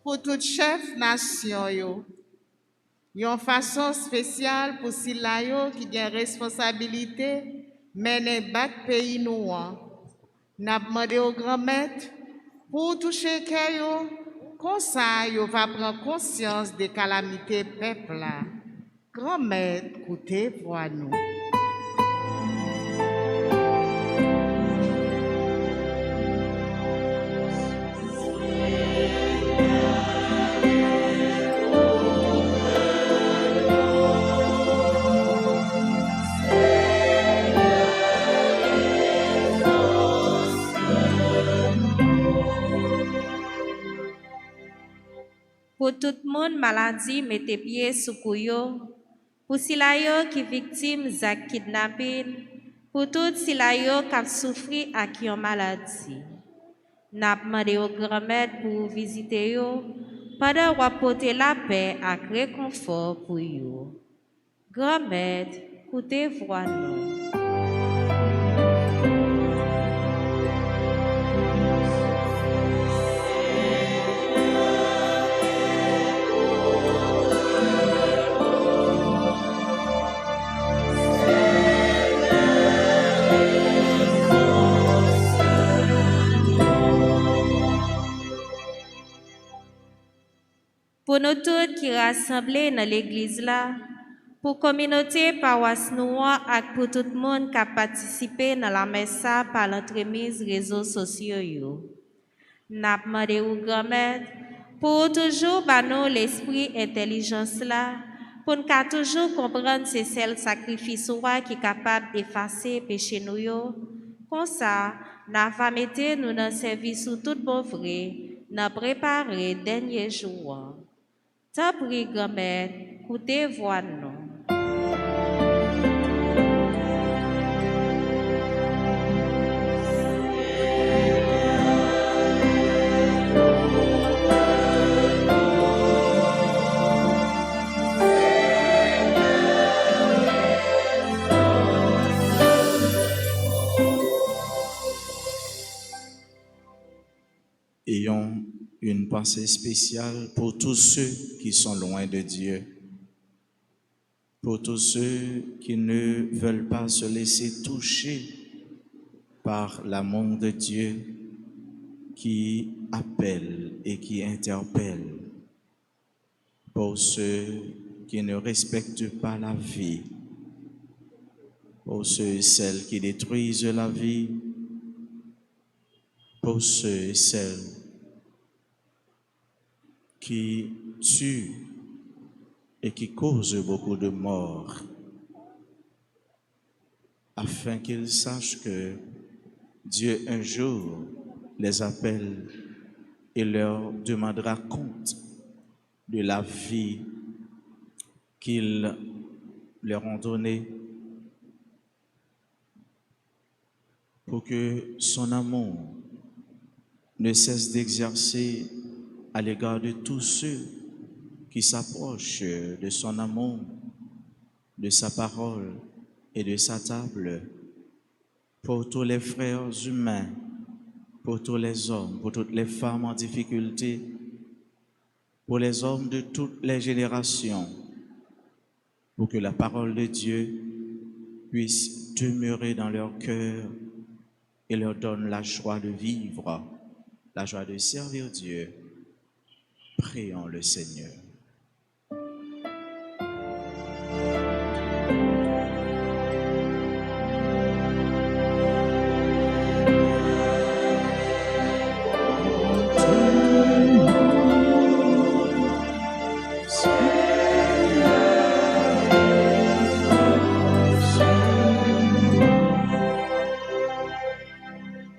Pour tout chef nation yo, yon façon spéciale pour Silayo qui a responsabilité mener bat pays nous. N'a demandé au grand maître pour toucher yo, comme ça yo va prendre conscience des calamités peuple là. Grand maître, écoutez, voix nous.
Pour tout le monde maladie, mettez pied sous couillot. Pour Silayo qui victime de kidnapping, pour tout Silayo qui souffre à qui ont maladie. N'a demandé au grand maître pour visiter yo, pendant apporter la paix et réconfort pour yo. Grand maître, écoutez voix nous. Pour nous tous qui rassemblés dans l'église là, pour communauté paroisse noire et pour tout le monde qui a participé dans la messe par l'entremise réseaux sociaux. N'a demandé au grand maître pour toujours nous l'esprit intelligence là, pour nous toujours comprendre c'est celle sacrifice qui est capable d'effacer péché nous yo. Comme ça, n'a pas mettre nous dans service sous tout bon vrai, n'a préparé dernier jour. Tant pis, grand maître, écoutez voix nous.
Ayons une pensée spéciale pour tous ceux qui sont loin de Dieu, pour tous ceux qui ne veulent pas se laisser toucher par l'amour de Dieu qui appelle et qui interpelle, pour ceux qui ne respectent pas la vie, pour ceux et celles qui détruisent la vie, pour ceux et celles qui tuent et qui causent beaucoup de morts, afin qu'ils sachent que Dieu un jour les appelle et leur demandera compte de la vie qu'ils leur ont donnée, pour que son amour ne cesse d'exercer à l'égard de tous ceux qui s'approchent de son amour, de sa parole et de sa table, pour tous les frères humains, pour tous les hommes, pour toutes les femmes en difficulté, pour les hommes de toutes les générations, pour que la parole de Dieu puisse demeurer dans leur cœur et leur donne la joie de vivre, la joie de servir Dieu. Prions le Seigneur.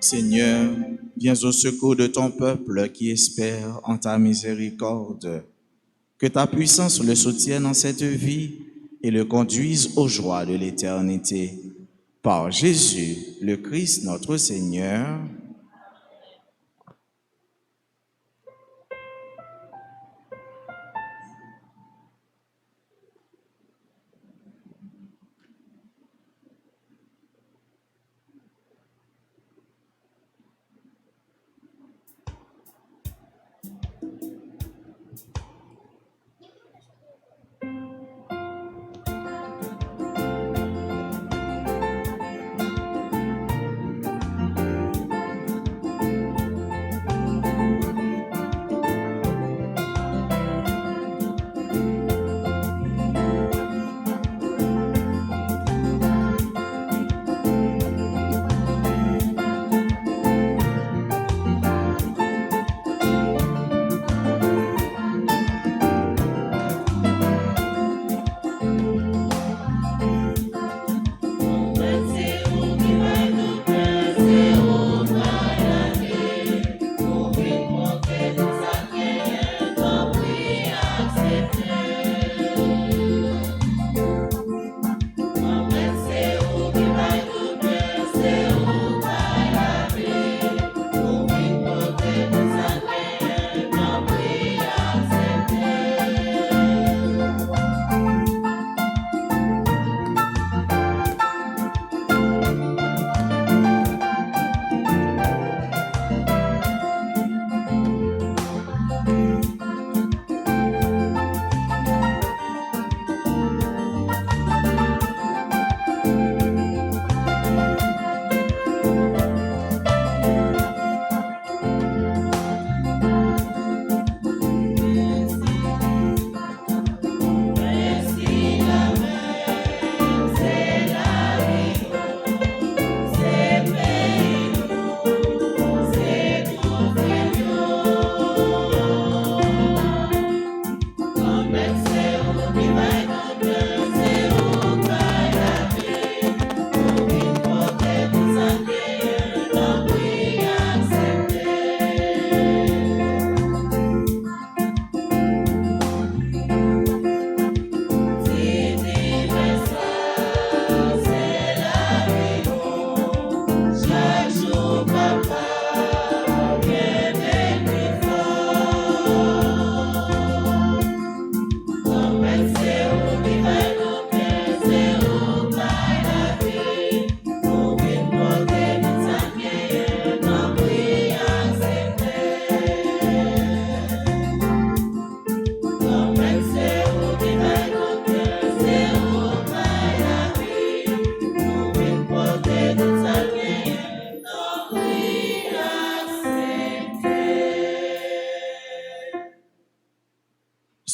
Seigneur, viens au secours de ton peuple qui espère en ta miséricorde. Que ta puissance le soutienne en cette vie et le conduise aux joies de l'éternité. Par Jésus, le Christ notre Seigneur.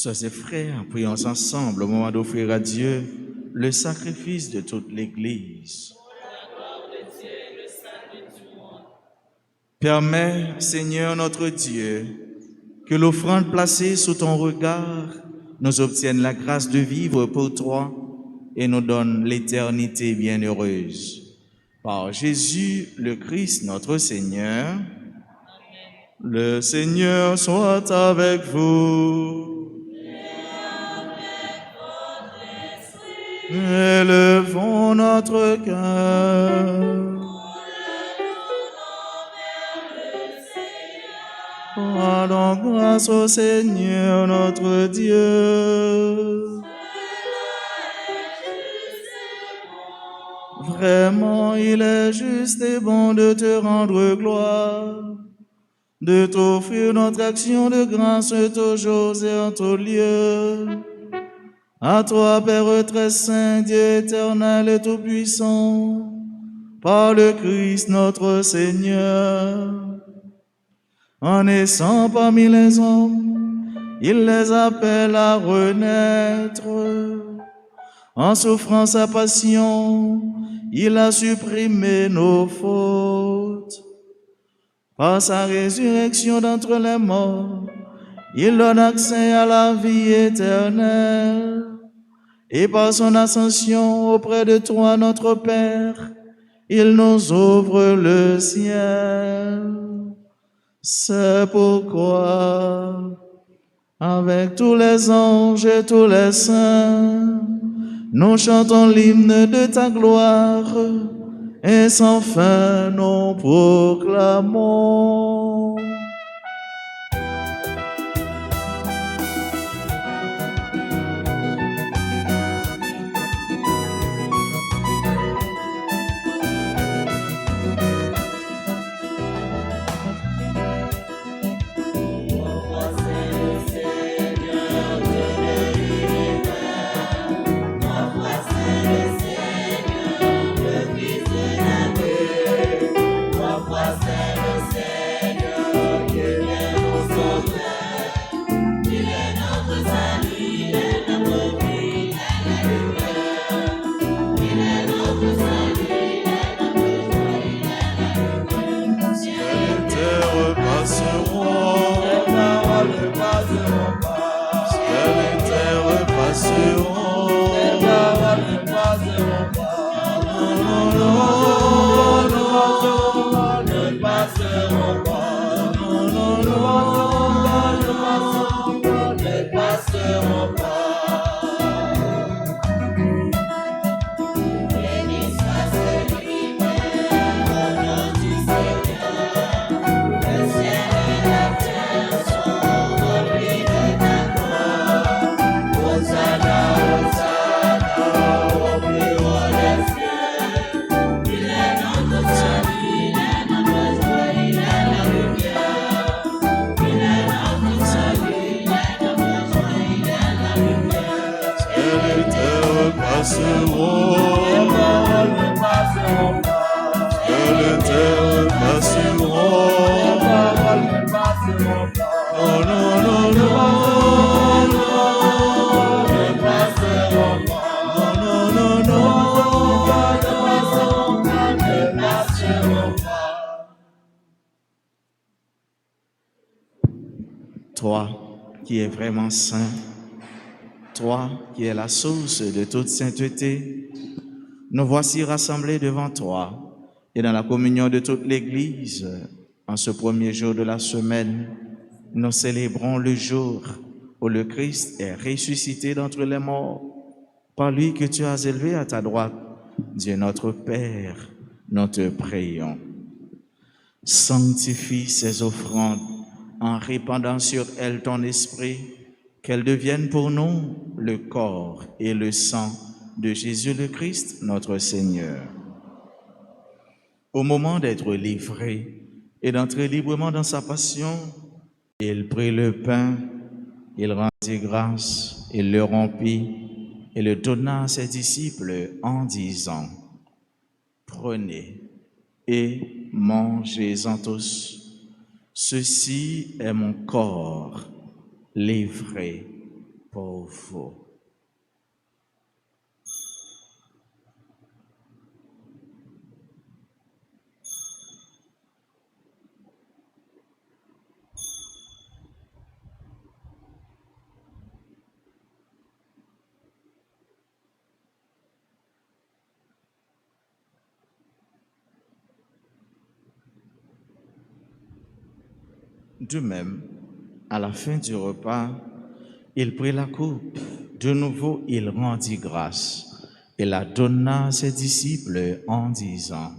Sœurs et frères, prions ensemble au moment d'offrir à Dieu le sacrifice de toute l'Église. Permets, Seigneur notre Dieu, que l'offrande placée sous ton regard nous obtienne la grâce de vivre pour toi et nous donne l'éternité bienheureuse. Par Jésus le Christ notre Seigneur. Amen. Le Seigneur soit avec vous. Élevons notre cœur. Rendons grâce au Seigneur notre Dieu. Vraiment, il est juste et bon de te rendre gloire, de t'offrir notre action de grâce toujours et en tout lieu. À toi, Père très saint, Dieu éternel et tout-puissant, par le Christ notre Seigneur. En naissant parmi les hommes, il les appelle à renaître. En souffrant sa passion, il a supprimé nos fautes. Par sa résurrection d'entre les morts, il donne accès à la vie éternelle. Et par son ascension auprès de toi, notre Père, il nous ouvre le ciel. C'est pourquoi, avec tous les anges et tous les saints, nous chantons l'hymne de ta gloire et sans fin nous proclamons. Toi qui es vraiment saint, toi qui es la source de toute sainteté, nous voici rassemblés devant toi et dans la communion de toute l'Église. En ce premier jour de la semaine, nous célébrons le jour où le Christ est ressuscité d'entre les morts, par lui que tu as élevé à ta droite. Dieu notre Père, nous te prions. Sanctifie ces offrandes en répandant sur elles ton esprit, qu'elles deviennent pour nous le corps et le sang de Jésus le Christ, notre Seigneur. Au moment d'être livré et d'entrer librement dans sa passion, il prit le pain, il rendit grâce, il le rompit et le donna à ses disciples en disant: Prenez et mangez-en tous. Ceci est mon corps livré pour vous. De même, à la fin du repas, il prit la coupe. De nouveau, il rendit grâce et la donna à ses disciples en disant,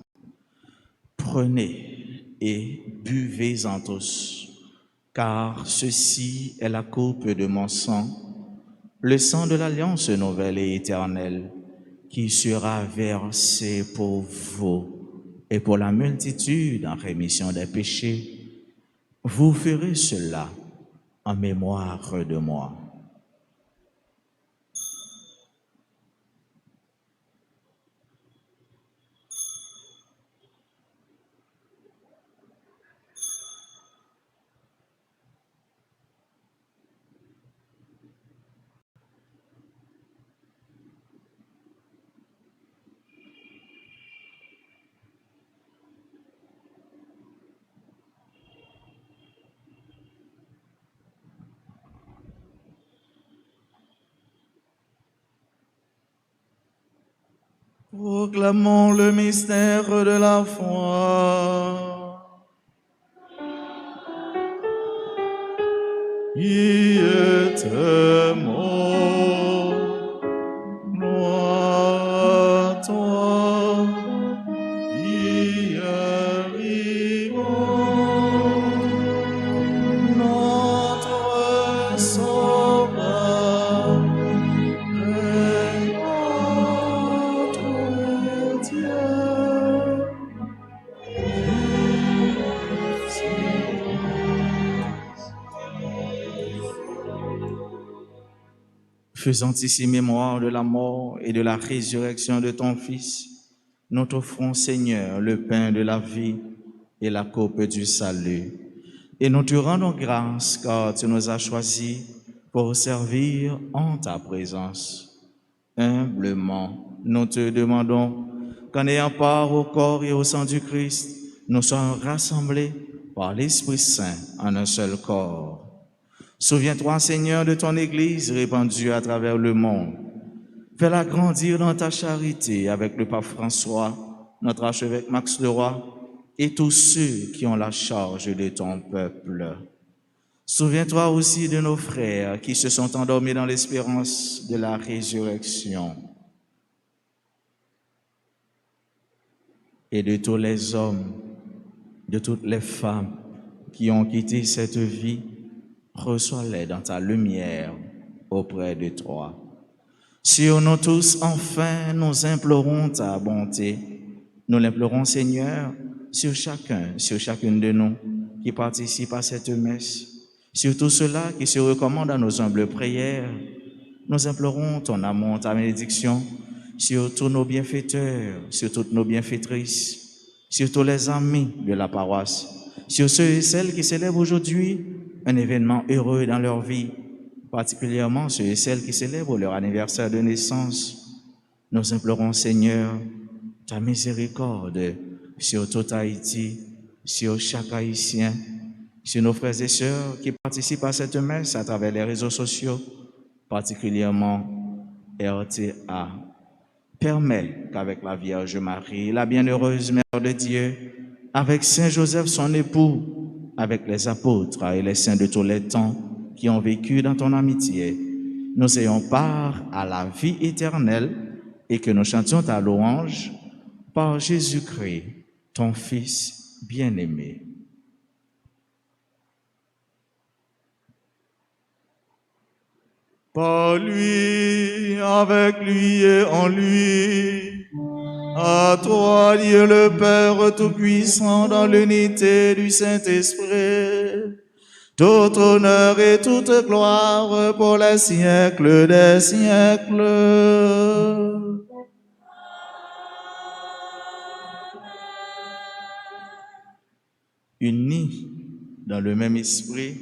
« Prenez et buvez-en tous, car ceci est la coupe de mon sang, le sang de l'alliance nouvelle et éternelle, qui sera versé pour vous et pour la multitude en rémission des péchés. Vous ferez cela en mémoire de moi. » Proclamons le mystère de la foi. Qui était mort, gloire à toi, qui est vivant, notre Sauveur et notre Dieu. Faisant ici mémoire de la mort et de la résurrection de ton Fils, nous t'offrons, Seigneur, le pain de la vie et la coupe du salut. Et nous te rendons grâce car tu nous as choisis pour servir en ta présence. Humblement, nous te demandons qu'en ayant part au corps et au sang du Christ, nous soyons rassemblés par l'Esprit Saint en un seul corps. Souviens-toi, Seigneur, de ton Église répandue à travers le monde. Fais-la grandir dans ta charité avec le pape François, notre archevêque Max Leroy et tous ceux qui ont la charge de ton peuple. Souviens-toi aussi de nos frères qui se sont endormis dans l'espérance de la résurrection et de tous les hommes, de toutes les femmes qui ont quitté cette vie. Reçois-les dans ta lumière auprès de toi. Sur nous tous, enfin, nous implorons ta bonté. Nous l'implorons, Seigneur, sur chacune de nous qui participe à cette messe, sur tous ceux-là qui se recommandent à nos humbles prières. Nous implorons ton amour, ta bénédiction sur tous nos bienfaiteurs, sur toutes nos bienfaitrices, sur tous les amis de la paroisse, sur ceux et celles qui célèbrent aujourd'hui un événement heureux dans leur vie, particulièrement ceux et celles qui célèbrent leur anniversaire de naissance. Nous implorons, Seigneur, ta miséricorde sur tout Haïti, sur chaque Haïtien, sur nos frères et sœurs qui participent à cette messe à travers les réseaux sociaux, particulièrement RTA. Permets qu'avec la Vierge Marie, la bienheureuse Mère de Dieu, avec Saint Joseph, son époux, avec les apôtres et les saints de tous les temps qui ont vécu dans ton amitié, nous ayons part à la vie éternelle et que nous chantions ta louange par Jésus-Christ, ton Fils bien-aimé. Par lui, avec lui et en lui, à toi, Dieu le Père Tout-Puissant, dans l'unité du Saint-Esprit, tout honneur et toute gloire pour les siècles des siècles. Unis dans le même esprit,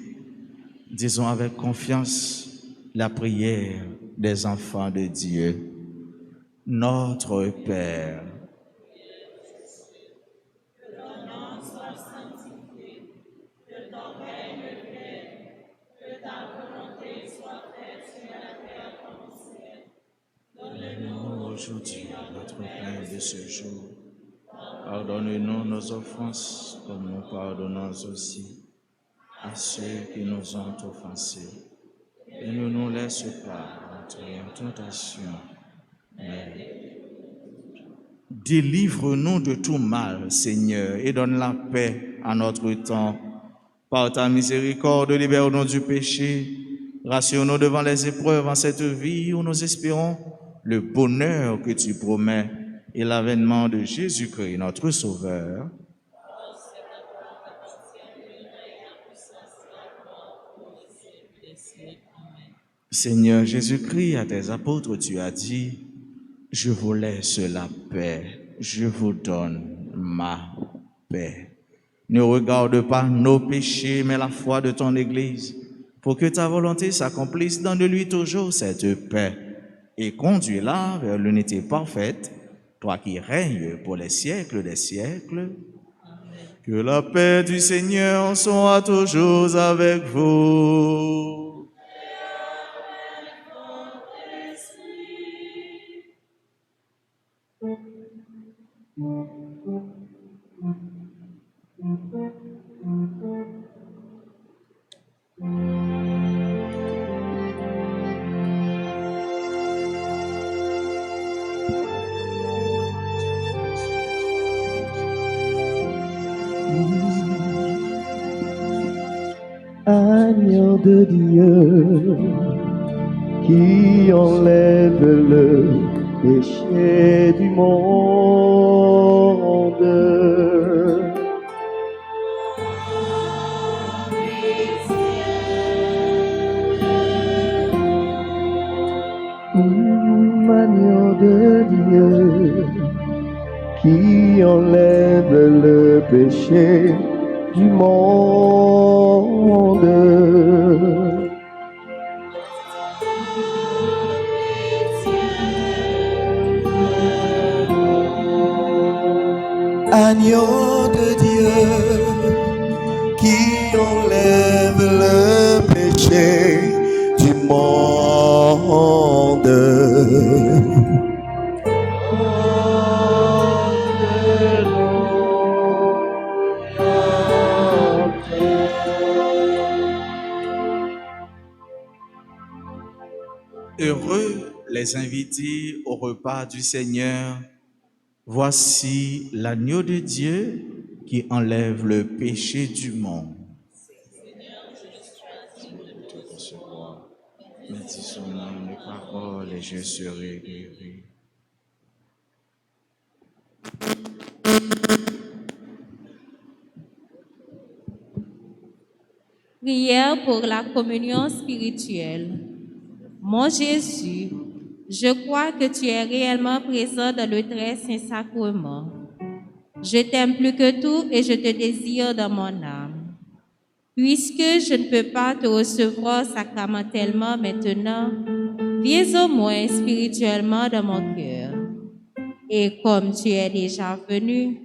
disons avec confiance la prière des enfants de Dieu. Notre Père, que ton nom soit sanctifié, que ton règne vienne, que ta volonté soit faite sur la terre comme au ciel. Donne-nous aujourd'hui notre pain de ce jour. Pardonne-nous nos offenses, comme nous pardonnons aussi à ceux qui nous ont offensés. Et ne nous laisse pas entrer en tentation. Mais délivre-nous de tout mal, Seigneur, et donne la paix à notre temps. Par ta miséricorde, libère-nous du péché. Rassure-nous devant les épreuves en cette vie où nous espérons le bonheur que tu promets et l'avènement de Jésus-Christ, notre Sauveur. Seigneur Jésus-Christ, à tes apôtres, tu as dit, je vous laisse la paix, je vous donne ma paix. Ne regarde pas nos péchés, mais la foi de ton Église, pour que ta volonté s'accomplisse. Donne-lui toujours cette paix et conduis-la vers l'unité parfaite, toi qui règnes pour les siècles des siècles. Que la paix du Seigneur soit toujours avec vous.
Agneau de Dieu qui enlève le péché du monde. Agneau de Dieu qui enlève le péché du monde.
Agneau de Dieu qui enlève le péché du monde.
Heureux les invités au repas du Seigneur. Voici l'agneau de Dieu qui enlève le péché du monde. Mais dis son nom, les paroles, et je serai guéri.
Prière pour la communion spirituelle. Mon Jésus, je crois que tu es réellement présent dans le très saint sacrement. Je t'aime plus que tout et je te désire dans mon âme. Puisque je ne peux pas te recevoir sacramentellement maintenant, viens au moins spirituellement dans mon cœur. Et comme tu es déjà venu,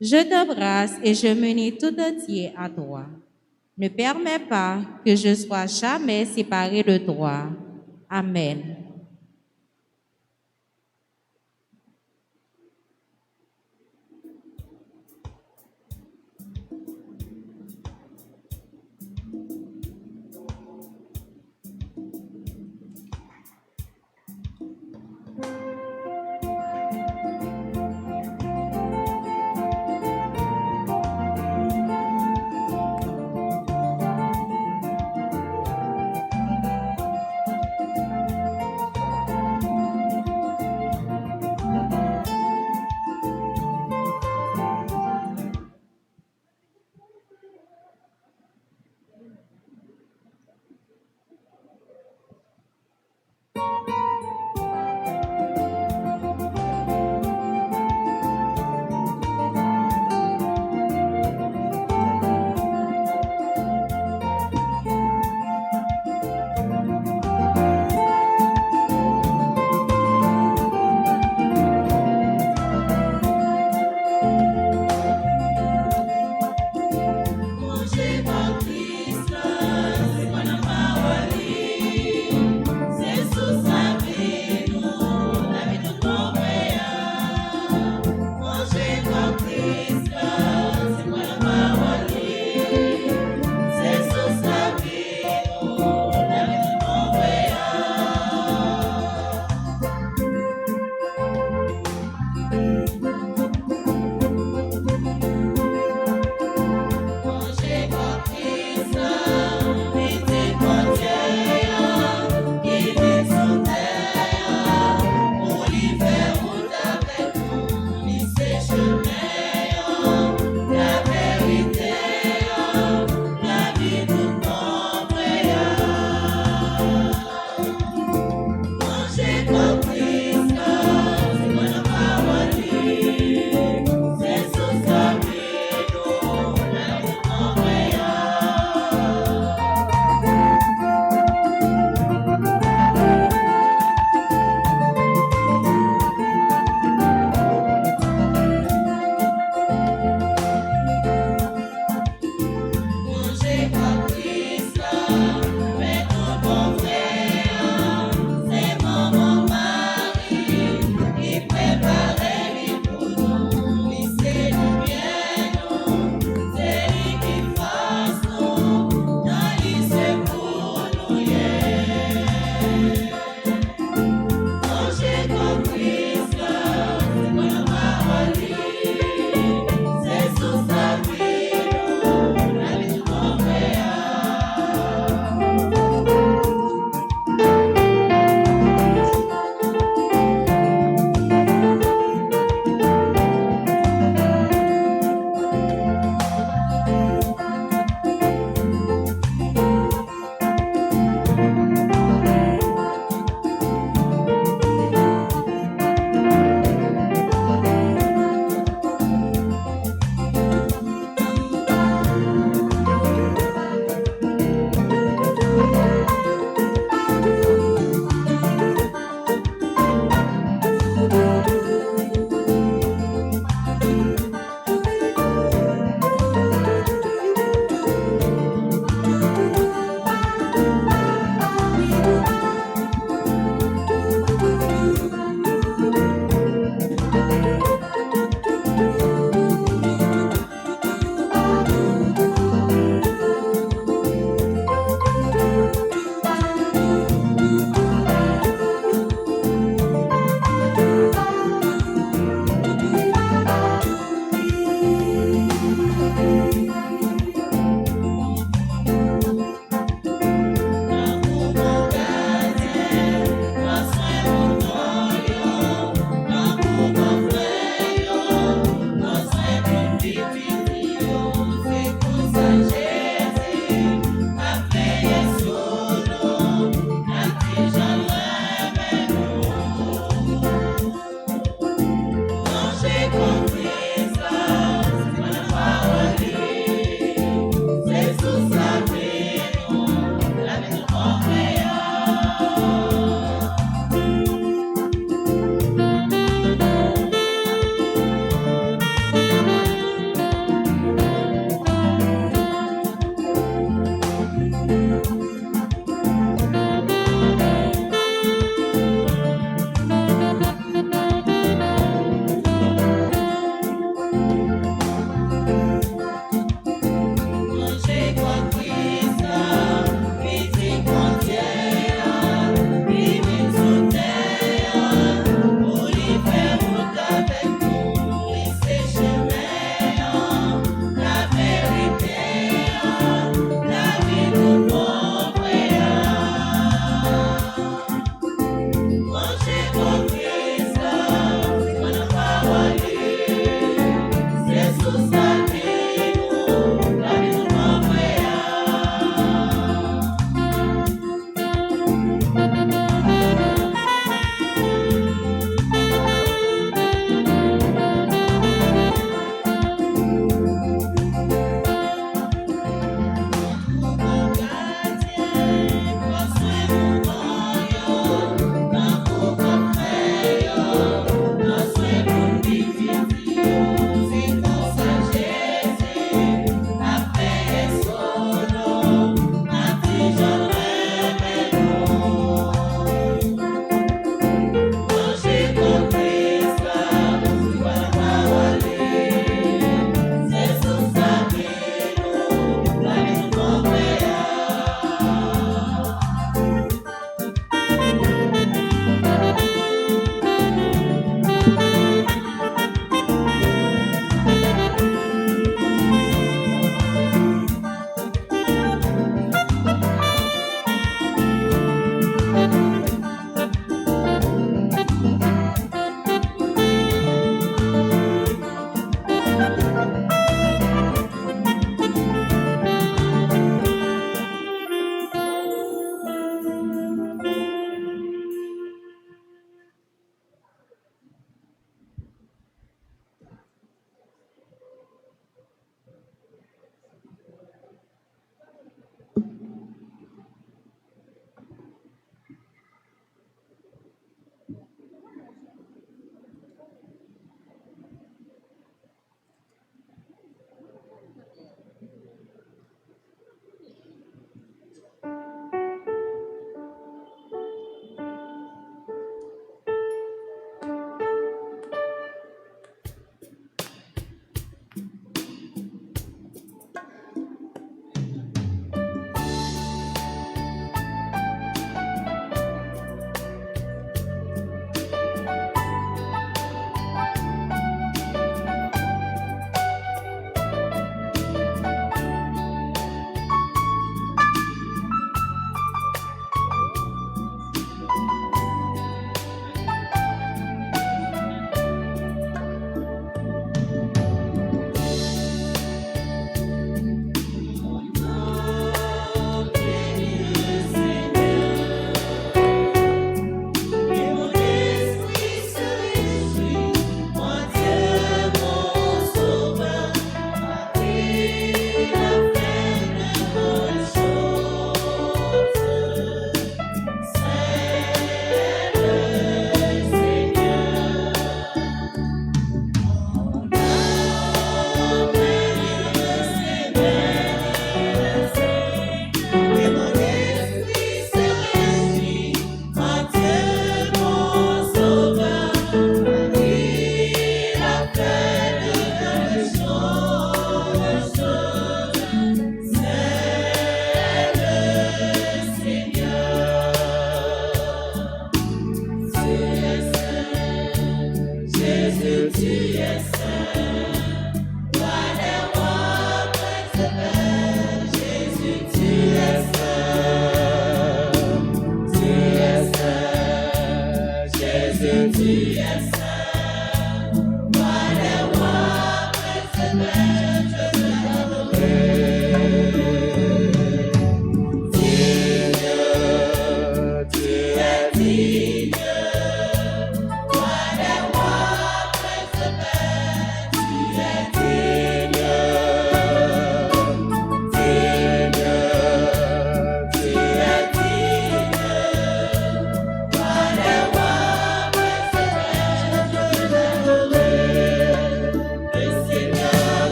je t'embrasse et je m'unis tout entier à toi. Ne permets pas que je sois jamais séparé de toi. Amen.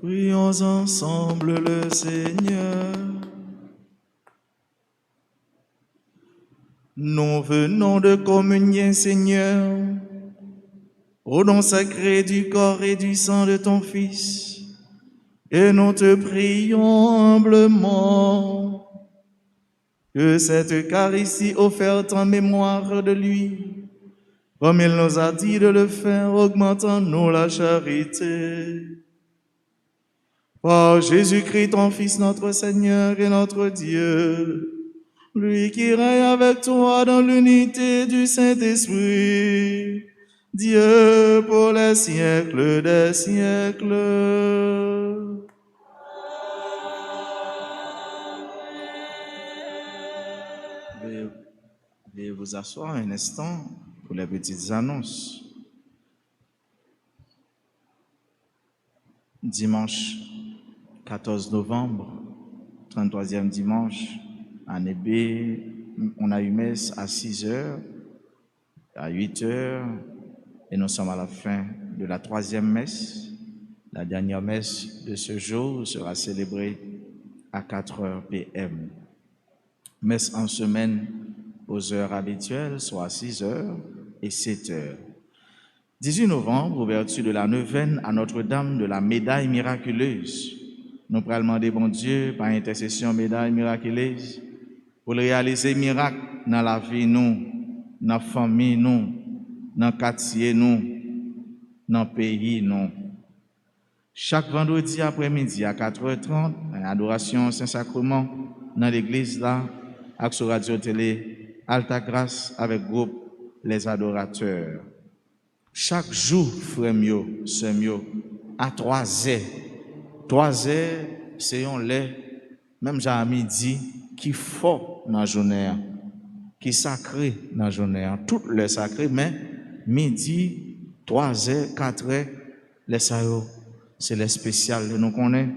Prions ensemble le Seigneur. Nous venons de communier, Seigneur, au nom sacré du corps et du sang de ton Fils, et nous te prions humblement que cette Eucharistie offerte en mémoire de lui, comme il nous a dit de le faire, augmente en nous la charité. Par Jésus-Christ, ton Fils, notre Seigneur et notre Dieu, lui qui règne avec toi dans l'unité du Saint-Esprit, Dieu pour les siècles des siècles. Veuillez vous asseoir un instant pour les petites annonces. Dimanche 14 novembre, 33e dimanche, année B, on a eu messe à 6h, à 8h, et nous sommes à la fin de la 3e messe. La dernière messe de ce jour sera célébrée à 4h p.m. Messe en semaine aux heures habituelles, soit à 6h et 7h. 18 novembre, ouverture de la neuvaine à Notre-Dame de la médaille miraculeuse. Nous pourrons demander, bon Dieu, par intercession médaille miraculeuse, pour réaliser miracle dans la vie, nous, dans la famille, nous, dans le quartier, nous, dans le pays, nous. Chaque vendredi après-midi à 4h30, adoration Saint-Sacrement dans l'église là, avec sur radio-télé Alta Grâce avec groupe Les Adorateurs. Chaque jour, frère mio, sœur mio, à 3h. 3h, c'est un lait, même à midi, qui fort dans la journée, qui sacré dans la journée. Tout le sacré, mais midi, 3h, 4h, les saillots, c'est les spéciales de nous connaît,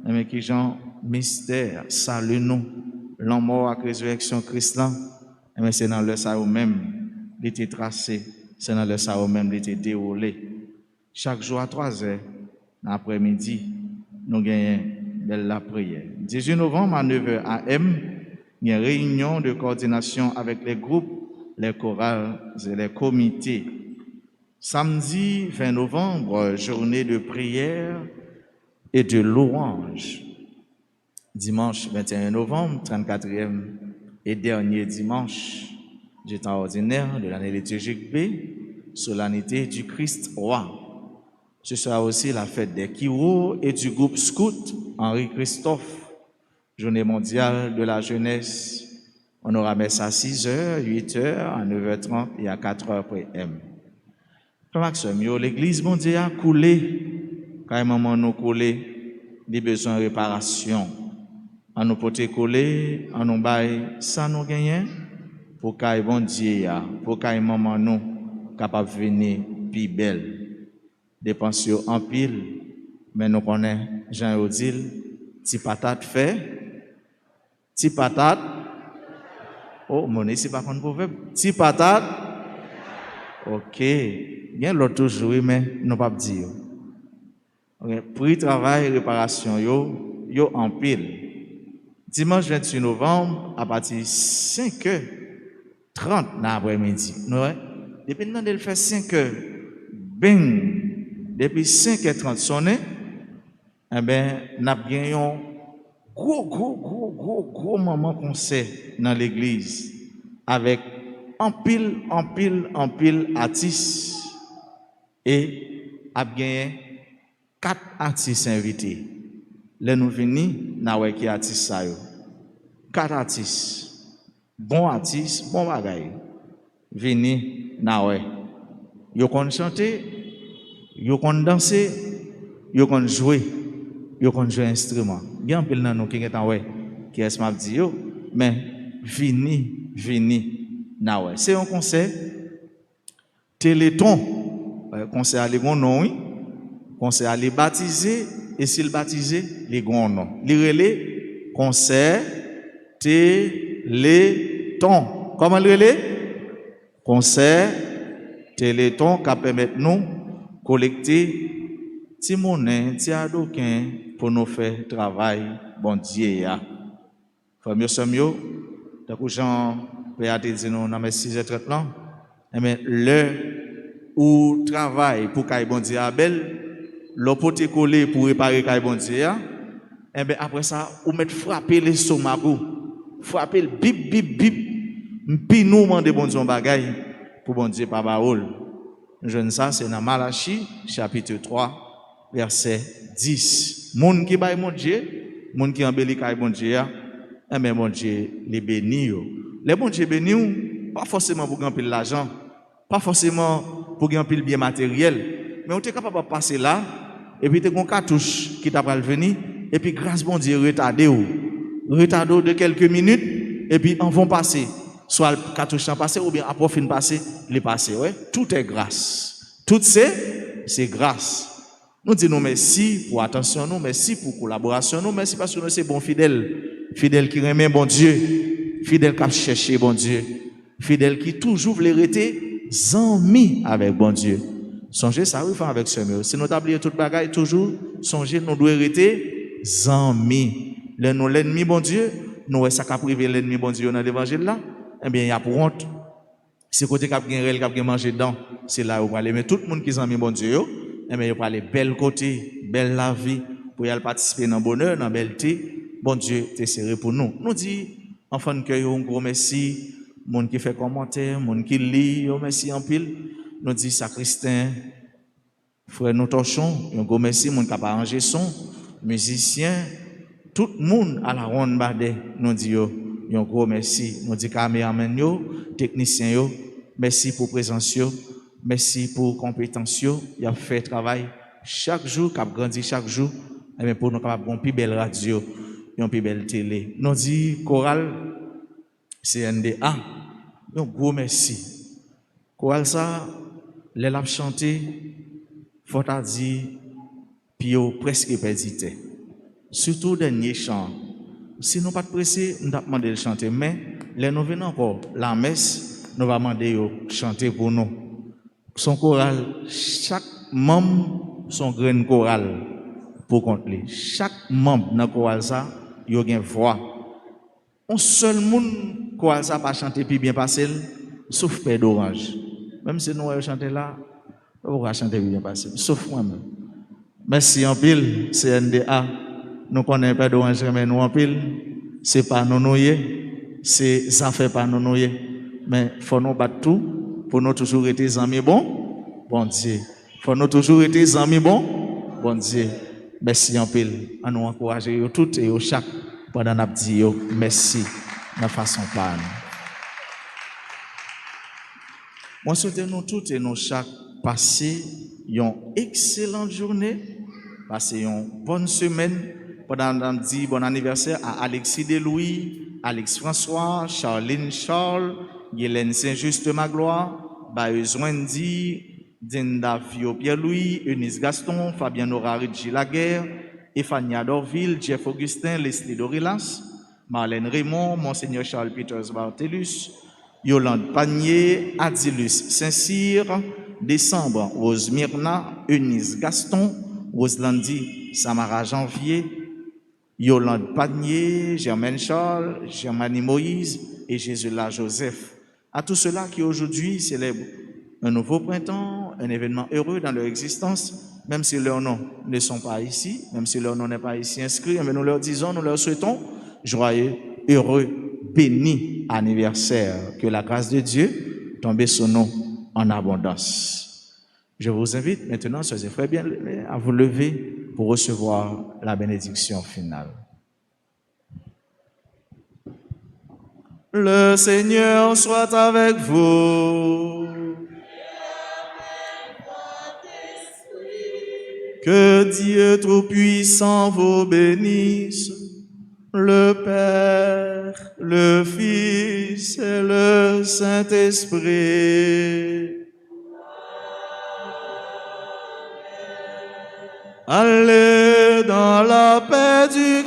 mais qui genre mystère, salut nous, l'homme mort à résurrection Christ, mais c'est dans le saillots même, il était tracé, c'est dans le saillots même, il était déroulé. Chaque jour à 3h, l'après-midi, nous gagnons de la prière. 18 novembre à 9h AM, il y a une réunion de coordination avec les groupes, les chorales et les comités. Samedi 20 novembre, journée de prière et de louange. Dimanche 21 novembre, 34e et dernier dimanche du temps ordinaire de l'année liturgique B, solennité du Christ roi. Ce sera aussi la fête des Kiro et du groupe Scout Henri-Christophe, journée mondiale de la jeunesse. On aura messe à 6h, 8h, à 9h30 et à 4h p.m. L'église mondiale a coulé, quand maman nous coulé, des besoins de réparation. On nous peut coller, on nous baille, ça nous gagne, pour qu'aille bon Dieu, pour qu'aille maman nous, capable de venir plus belle. Dépenser en pile, mais nous connaissons Jean Odile, petit patate fait, petit patate, oh, mon ici pas contre proverbe, petit patate, ok, bien l'autre toujours, mais nous pas dire. Okay. Prix travail et réparation, yo en pile. Dimanche 28 novembre, à partir de 5h30 dans l'après-midi. Depuis maintenant, il fait 5h, bing! Depuis 5h30 sonné, eh bien, nous avons gagné un gros moment concert dans l'église avec en pile artistes et avons gagné 4 artistes invités. Là, nous venons, nous avons qui artistes ça. 4 artistes, bon bagaille. Venez, nous avons. Ils ont chanté. Yo kon danser, yo kon jouer, yo kon jouer instrument. Bien pile nan nou ki getan wè, qui est m'a dit yo, mais vini na wè. C'est un concert Téléthon, concert les gon nom oui, concert les baptisé et s'il baptisé les gon nom. Li relé concert Téléthon. Comment li relé? Concert Téléthon qui permet nous collecter ti monnaie, ti adoquin pour nous faire travail, bon Dieu ya. Frère Somio, tant que Jean Père te dit nous dans mes 6h30 là, mais le ou travail pour kay bon Dieu Abel, l'opote collé pour réparer kay bon Dieu ya, et bien après ça, ou mettre frapper les somagou, frapper le bip bip bip, puis nous demander bon Dieu bagay pour bon Dieu par parole. Jeune ça c'est dans Malachie chapitre 3 verset 10. Moun qui bail mon Dieu, moun qui embellit kay bon Dieu ya, et bien bon Dieu les bénit yo. Les bon Dieu bénit pas forcément pour gagner l'argent, pas forcément pour gagner le bien matériel, mais on est capable de passer là et puis tu as une cartouche qui t'a pas venir et puis grâce bon Dieu retardé de quelques minutes et puis en vont passer soit le cartouche en passer ou bien après fin passer les passer, ouais, tout est grâce, tout c'est grâce. Nous disons merci pour attention, nous merci pour collaboration, nous merci parce que nous c'est bon fidèle qui remet bon Dieu, fidèle qui cherche bon Dieu, fidèle qui toujours veut rester amis avec bon Dieu. Songez ça oui avec ce mot. Si nous oublions toute bagaille toujours, songez nous devons rester amis. L'ennemi bon Dieu, nous ça qu'a privé l'ennemi bon Dieu dans l'évangile là, eh bien il y a pour honte. C'est côté qui a bien manger dedans, c'est là où on va aller mais tout le monde qui est ami bon Dieu, eh bien il va aller bel côté, belle la vie pour y aller participer dans bonheur, dans belleté. Bon Dieu t'es serré pour nous. Nous dit enfant de cœur un gros merci, monde qui fait commentaire, monde qui lit, merci en pile. Nous dit sacristain, frère nous torchons, un gros merci, monde qui a arrangé son, musicien, tout le monde à la ronde badé, nous dit un gros merci. Nous dit caméraman yo, technicien yo, merci pour présence yo, merci pour compétence yo, il a fait travail chaque jour, qui a grandi chaque jour, et bien pour nous capable une plus belle radio, une plus belle télé. Nous dit chorale CNDA, un gros merci. Chorale ça, les l'a chanté, faut à dire, puis presque pédité. Surtout dernier chant. Si nous pas pressés, nous avons demandé de chanter, mais les nous venons encore la messe, nous allons demander de chanter pour nous. Son choral, chaque membre son grain choral pour compter. Chaque membre dans le choral ça, il a une voix. Un seul monde choral ça pas chanter puis bien passer, sauf Père d'Orange. Même si nous allons chanter là, on va chanter bien passer, sauf moi-même. Merci en pile, CNDA. Nous connaissons Père d'Orange, mais nous en pile, c'est pas nous nouiller, c'est ça fait pas nous nouiller. Mais il faut nous battre tout pour nous toujours être des amis bon Dieu. Il faut nous toujours être des amis bon Dieu. Merci en pile. À nous encourager toutes et chaque pendant nous dire merci de façon par nous. Moi, souhaite nous toutes et nous chaque passer une excellente journée, passer une bonne semaine. Pendant nous dit bon anniversaire à Alexis Delouis, Alex François, Charline Charles, Hélène Saint-Just Magloire, Baeuse Wendy, Dinda Fio Pierre-Louis, Eunice Gaston, Fabien Nora Ridji Laguerre, Ephania Dorville, Jeff Augustin, Leslie Dorilas, Marlène Raymond, Monseigneur Charles Peters Barthelus, Yolande Panier, Adilus Saint-Cyr, Décembre, Rose Myrna, Eunice Gaston, Roselandi Samara Janvier, Yolande Panier, Germaine Charles, Germanie Moïse et Jésus-La Joseph. À tous ceux-là qui aujourd'hui célèbrent un nouveau printemps, un événement heureux dans leur existence, même si leurs noms ne sont pas ici, même si leur nom n'est pas ici inscrit, mais nous leur disons, nous leur souhaitons joyeux, heureux, béni anniversaire. Que la grâce de Dieu tombe sur nous en abondance. Je vous invite maintenant, soeurs et frères bien-aimés, à vous lever pour recevoir la bénédiction finale. Le Seigneur soit avec vous. Que Dieu Tout-Puissant vous bénisse, le Père, le Fils et le Saint-Esprit. Allez dans la paix du